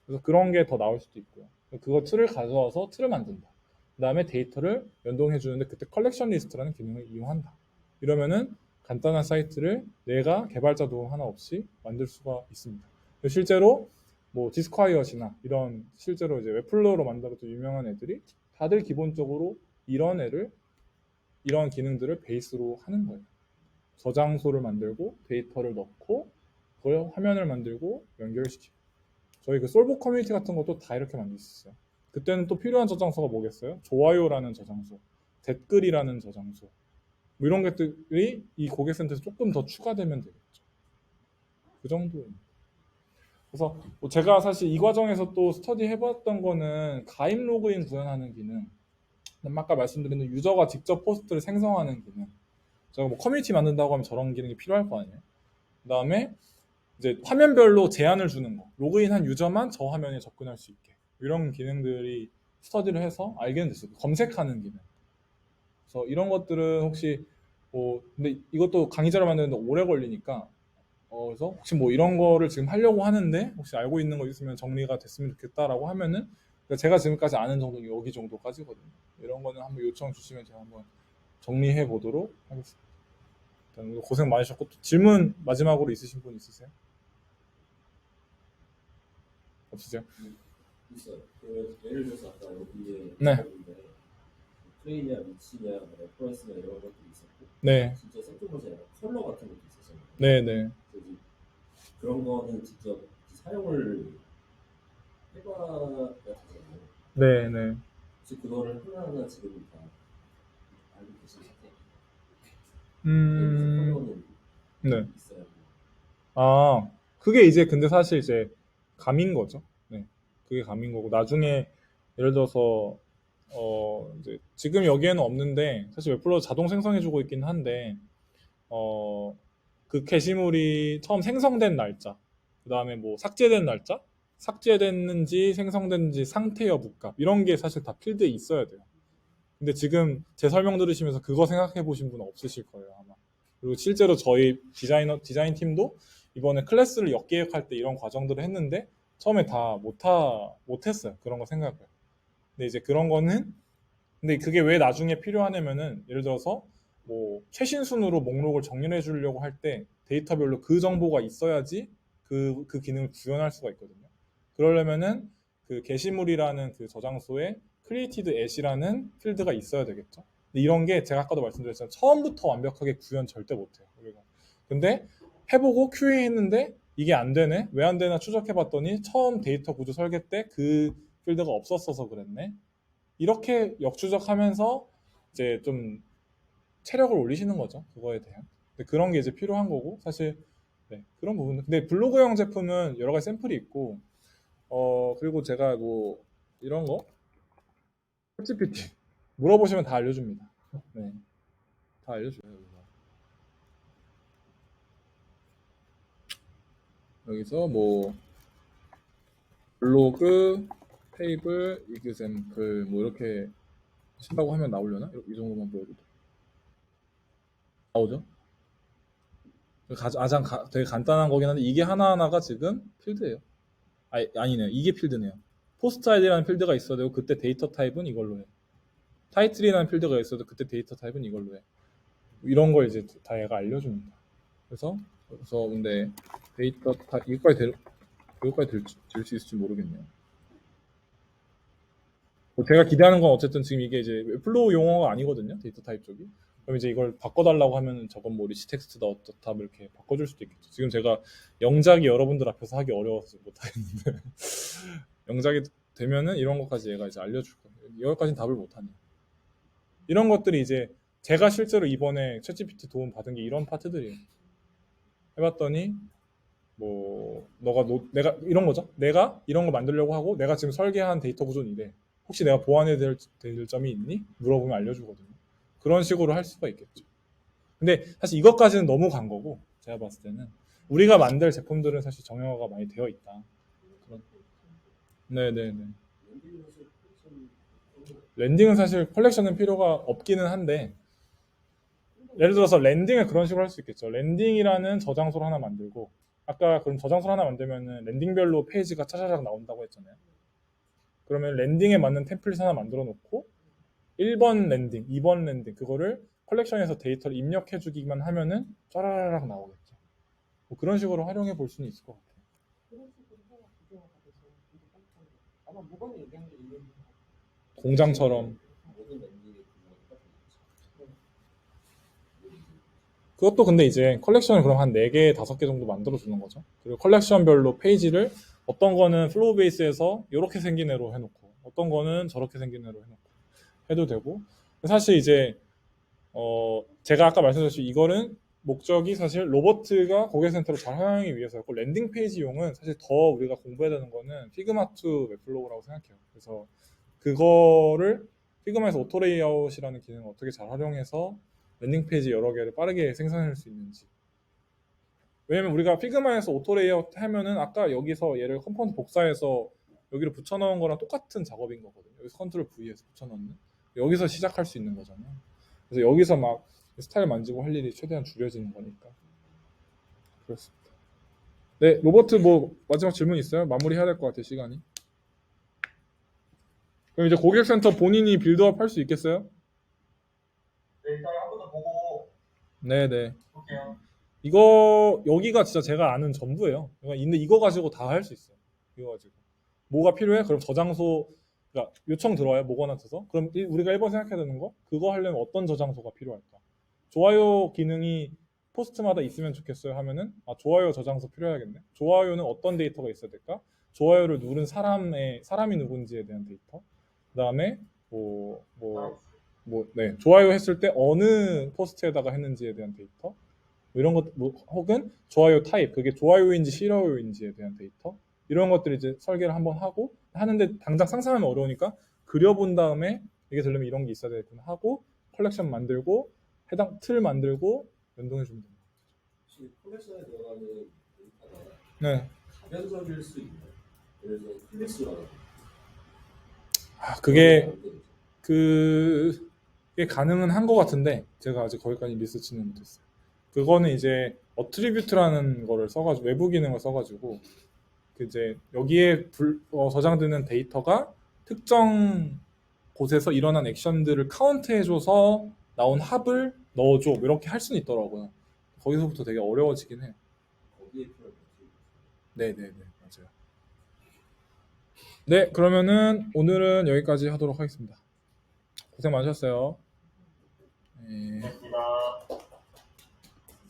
그래서 그런 게 더 나올 수도 있고요. 그거 틀을 가져와서 틀을 만든다. 그 다음에 데이터를 연동해 주는데 그때 컬렉션 리스트라는 기능을 이용한다. 이러면은 간단한 사이트를 내가 개발자 도움 하나 없이 만들 수가 있습니다. 실제로 뭐 디스콰이엇이나 이런 실제로 이제 웹플로어로 만들어도 유명한 애들이 다들 기본적으로 이런 기능들을 베이스로 하는 거예요. 저장소를 만들고 데이터를 넣고 그걸 화면을 만들고 연결시키고 저희 그 솔보 커뮤니티 같은 것도 다 이렇게 만들 수 있어요. 그때는 또 필요한 저장소가 뭐겠어요? 좋아요라는 저장소, 댓글이라는 저장소 뭐 이런 것들이 이 고객센터에서 조금 더 추가되면 되겠죠. 그 정도입니다. 그래서 뭐 제가 사실 이 과정에서 또 스터디 해봤던 거는 가입 로그인 구현하는 기능, 아까 말씀드린 유저가 직접 포스트를 생성하는 기능. 제가 뭐 커뮤니티 만든다고 하면 저런 기능이 필요할 거 아니에요. 그 다음에 이제 화면별로 제한을 주는 거. 로그인한 유저만 저 화면에 접근할 수 있게. 이런 기능들이 스터디를 해서 알게는 됐어요. 검색하는 기능. 그래서 이런 것들은 혹시 뭐 근데 이것도 강의자를 만드는데 오래 걸리니까 그래서 혹시 뭐 이런 거를 지금 하려고 하는데 혹시 알고 있는 거 있으면 정리가 됐으면 좋겠다라고 하면은 제가 지금까지 아는 정도는 여기 정도까지거든요. 이런 거는 한번 요청 주시면 제가 한번 정리해 보도록 하겠습니다. 일단 고생 많으셨고 질문 마지막으로 있으신 분 있으세요? 없으세요? 있어요. 예를 들어서 아까 여기에 네. 트레이냐, 위치냐, 레퍼런스냐 이런 것들이 있었고 네. 진짜 생존보자 컬러 같은 것도 있었잖아요. 네네. 그런 거는 직접 사용을 해봐야 되잖아요. 네네. 혹시 그거를 하나하나 지금 다 알고 계신 상태? 컬러는 네. 있어야 아, 그게 이제 근데 사실 이제 감인 거죠. 네. 그게 감인 거고 나중에 예를 들어서 이제 지금 여기에는 없는데 사실 웹플로어 자동 생성해주고 있긴 한데 그 게시물이 처음 생성된 날짜, 그 다음에 뭐 삭제된 날짜, 삭제됐는지 생성됐는지 상태 여부값 이런 게 사실 다 필드에 있어야 돼요. 근데 지금 제 설명 들으시면서 그거 생각해 보신 분은 없으실 거예요 아마. 그리고 실제로 저희 디자인 팀도 이번에 클래스를 역계획할 때 이런 과정들을 했는데 처음에 다 못했어요. 그런 거 생각을. 근데 이제 그런 거는 근데 그게 왜 나중에 필요하냐면은 예를 들어서 뭐 최신 순으로 목록을 정렬해 주려고 할 때 데이터별로 그 정보가 있어야지 그 기능을 구현할 수가 있거든요. 그러려면은 그 게시물이라는 그 저장소에 created as이라는 필드가 있어야 되겠죠. 근데 이런 게 제가 아까도 말씀드렸지만 처음부터 완벽하게 구현 절대 못해요. 우리가. 근데 해보고 QA 했는데 이게 안 되네? 왜 안 되나 추적해 봤더니 처음 데이터 구조 설계 때 그 필드가 없었어서 그랬네. 이렇게 역추적하면서 이제 좀 체력을 올리시는 거죠. 그거에 대한. 근데 그런 게 이제 필요한 거고 사실 그런 부분. 근데 블로그형 제품은 여러 가지 샘플이 있고 그리고 제가 뭐 이런 거 챗GPT 물어보시면 다 알려줍니다. 네, 다 알려줘요. 여기서 뭐 블로그 테이블 이그샘플 뭐 이렇게 하신다고 하면 나오려나? 이 정도만 보여도 나오죠? 가장 되게 간단한 거긴 한데 이게 하나하나가 지금 필드예요. 아니네요. 이게 필드네요. 포스트 아이디라는 필드가 있어야 되고 그때 데이터 타입은 이걸로 해. 타이틀이라는 필드가 있어도 그때 데이터 타입은 이걸로 해. 이런 걸 이제 다 얘가 알려줍니다. 그래서 근데 데이터 타입 이거까지 될 수 있을지 모르겠네요. 제가 기대하는 건 어쨌든 지금 이게 이제 플로우 용어가 아니거든요. 데이터 타입 쪽이. 그럼 이제 이걸 바꿔달라고 하면 저건 뭐 리치 텍스트다 어떻다 뭐 이렇게 바꿔줄 수도 있겠죠. 지금 제가 영작이 여러분들 앞에서 하기 어려워서 못하겠는데 영작이 되면은 이런 것까지 얘가 이제 알려줄 거예요. 여기까지는 답을 못하네요. 이런 것들이 이제 제가 실제로 이번에 챗GPT 도움 받은 게 이런 파트들이에요. 해봤더니 뭐 내가 이런 거죠. 내가 이런 거 만들려고 하고 내가 지금 설계한 데이터 구조는 이래. 혹시 내가 보완해야 될 점이 있니? 물어보면 알려주거든요. 그런 식으로 할 수가 있겠죠. 근데 사실 이것까지는 너무 간 거고 제가 봤을 때는 우리가 만들 제품들은 사실 정형화가 많이 되어 있다. 네네네. 랜딩은 사실 컬렉션은 필요가 없기는 한데 예를 들어서 랜딩을 그런 식으로 할 수 있겠죠. 랜딩이라는 저장소를 하나 만들고 아까 그럼 저장소를 하나 만들면은 랜딩별로 페이지가 차차작 나온다고 했잖아요. 그러면 랜딩에 맞는 템플릿 하나 만들어 놓고 1번 랜딩, 2번 랜딩 그거를 컬렉션에서 데이터를 입력해 주기만 하면은 쫘라라락 나오겠죠. 뭐 그런 식으로 활용해 볼 수는 있을 것 같아요. 그런 식으로 해야 구조화가 돼서 아마 무건이 얘기한 게 이해는 공장처럼. 모든 랜딩의 구조가 똑같은 그것도 근데 이제 컬렉션을 그럼 한 4개, 5개 정도 만들어 주는 거죠. 그리고 컬렉션별로 페이지를 어떤 거는 플로우 베이스에서 이렇게 생긴 애로 해놓고 어떤 거는 저렇게 생긴 애로 해놓고 해도 되고 사실 이제 제가 아까 말씀드렸듯이 이거는 목적이 사실 로버트가 고객센터를 잘 활용하기 위해서였고 랜딩 페이지용은 사실 더 우리가 공부해야 되는 거는 피그마2 웹플로우라고 생각해요. 그래서 그거를 피그마에서 오토 레이아웃이라는 기능을 어떻게 잘 활용해서 랜딩 페이지 여러 개를 빠르게 생산할 수 있는지. 왜냐면 우리가 피그마에서 오토 레이아웃 하면은 아까 여기서 얘를 컴포넌트 복사해서 여기로 붙여넣은 거랑 똑같은 작업인 거거든요. 여기서 컨트롤 V에서 붙여넣는. 여기서 시작할 수 있는 거잖아요. 그래서 여기서 막 스타일 만지고 할 일이 최대한 줄여지는 거니까. 그렇습니다. 네, 로버트 뭐 마지막 질문 있어요? 마무리해야 될 것 같아요, 시간이. 그럼 이제 고객센터 본인이 빌드업 할 수 있겠어요? 네, 일단 한 번 더 보고 네네. 볼게요. 이거 여기가 진짜 제가 아는 전부예요. 근데 이거 가지고 다 할 수 있어요. 이거 가지고 뭐가 필요해? 그럼 저장소 그러니까 요청 들어와요 모건한테서. 그럼 우리가 1번 생각해야 되는 거 그거 하려면 어떤 저장소가 필요할까? 좋아요 기능이 포스트마다 있으면 좋겠어요 하면은 좋아요 저장소 필요하겠네. 좋아요는 어떤 데이터가 있어야 될까? 좋아요를 누른 사람이 누군지에 대한 데이터. 그다음에 네, 좋아요 했을 때 어느 포스트에다가 했는지에 대한 데이터. 이런 것 혹은 좋아요 타입 그게 좋아요인지 싫어요인지에 대한 데이터 이런 것들 이제 설계를 한번 하고 하는데 당장 상상하면 어려우니까 그려본 다음에 이게 되려면 이런 게 있어야 되겠구나 하고 컬렉션 만들고 해당 틀 만들고 연동해 주면 됩니다. 혹시 컬렉션에 들어가는 데이터가 네, 가변적일 수 있나요? 예를 들어서 클래스라고 그게 가능은 한 것 같은데 제가 아직 거기까지 리서치는 못했어요. 그거는 이제 어트리뷰트라는 거를 써가지고 외부 기능을 써가지고 이제 여기에 저장되는 데이터가 특정 곳에서 일어난 액션들을 카운트해줘서 나온 합을 넣어줘 이렇게 할 수는 있더라고요. 거기서부터 되게 어려워지긴 해요. 거기에 필요한 네네네 맞아요. 네 그러면은 오늘은 여기까지 하도록 하겠습니다. 고생 많으셨어요. 네.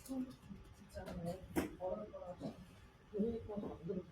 고맙습니다. 본인이 거 만들어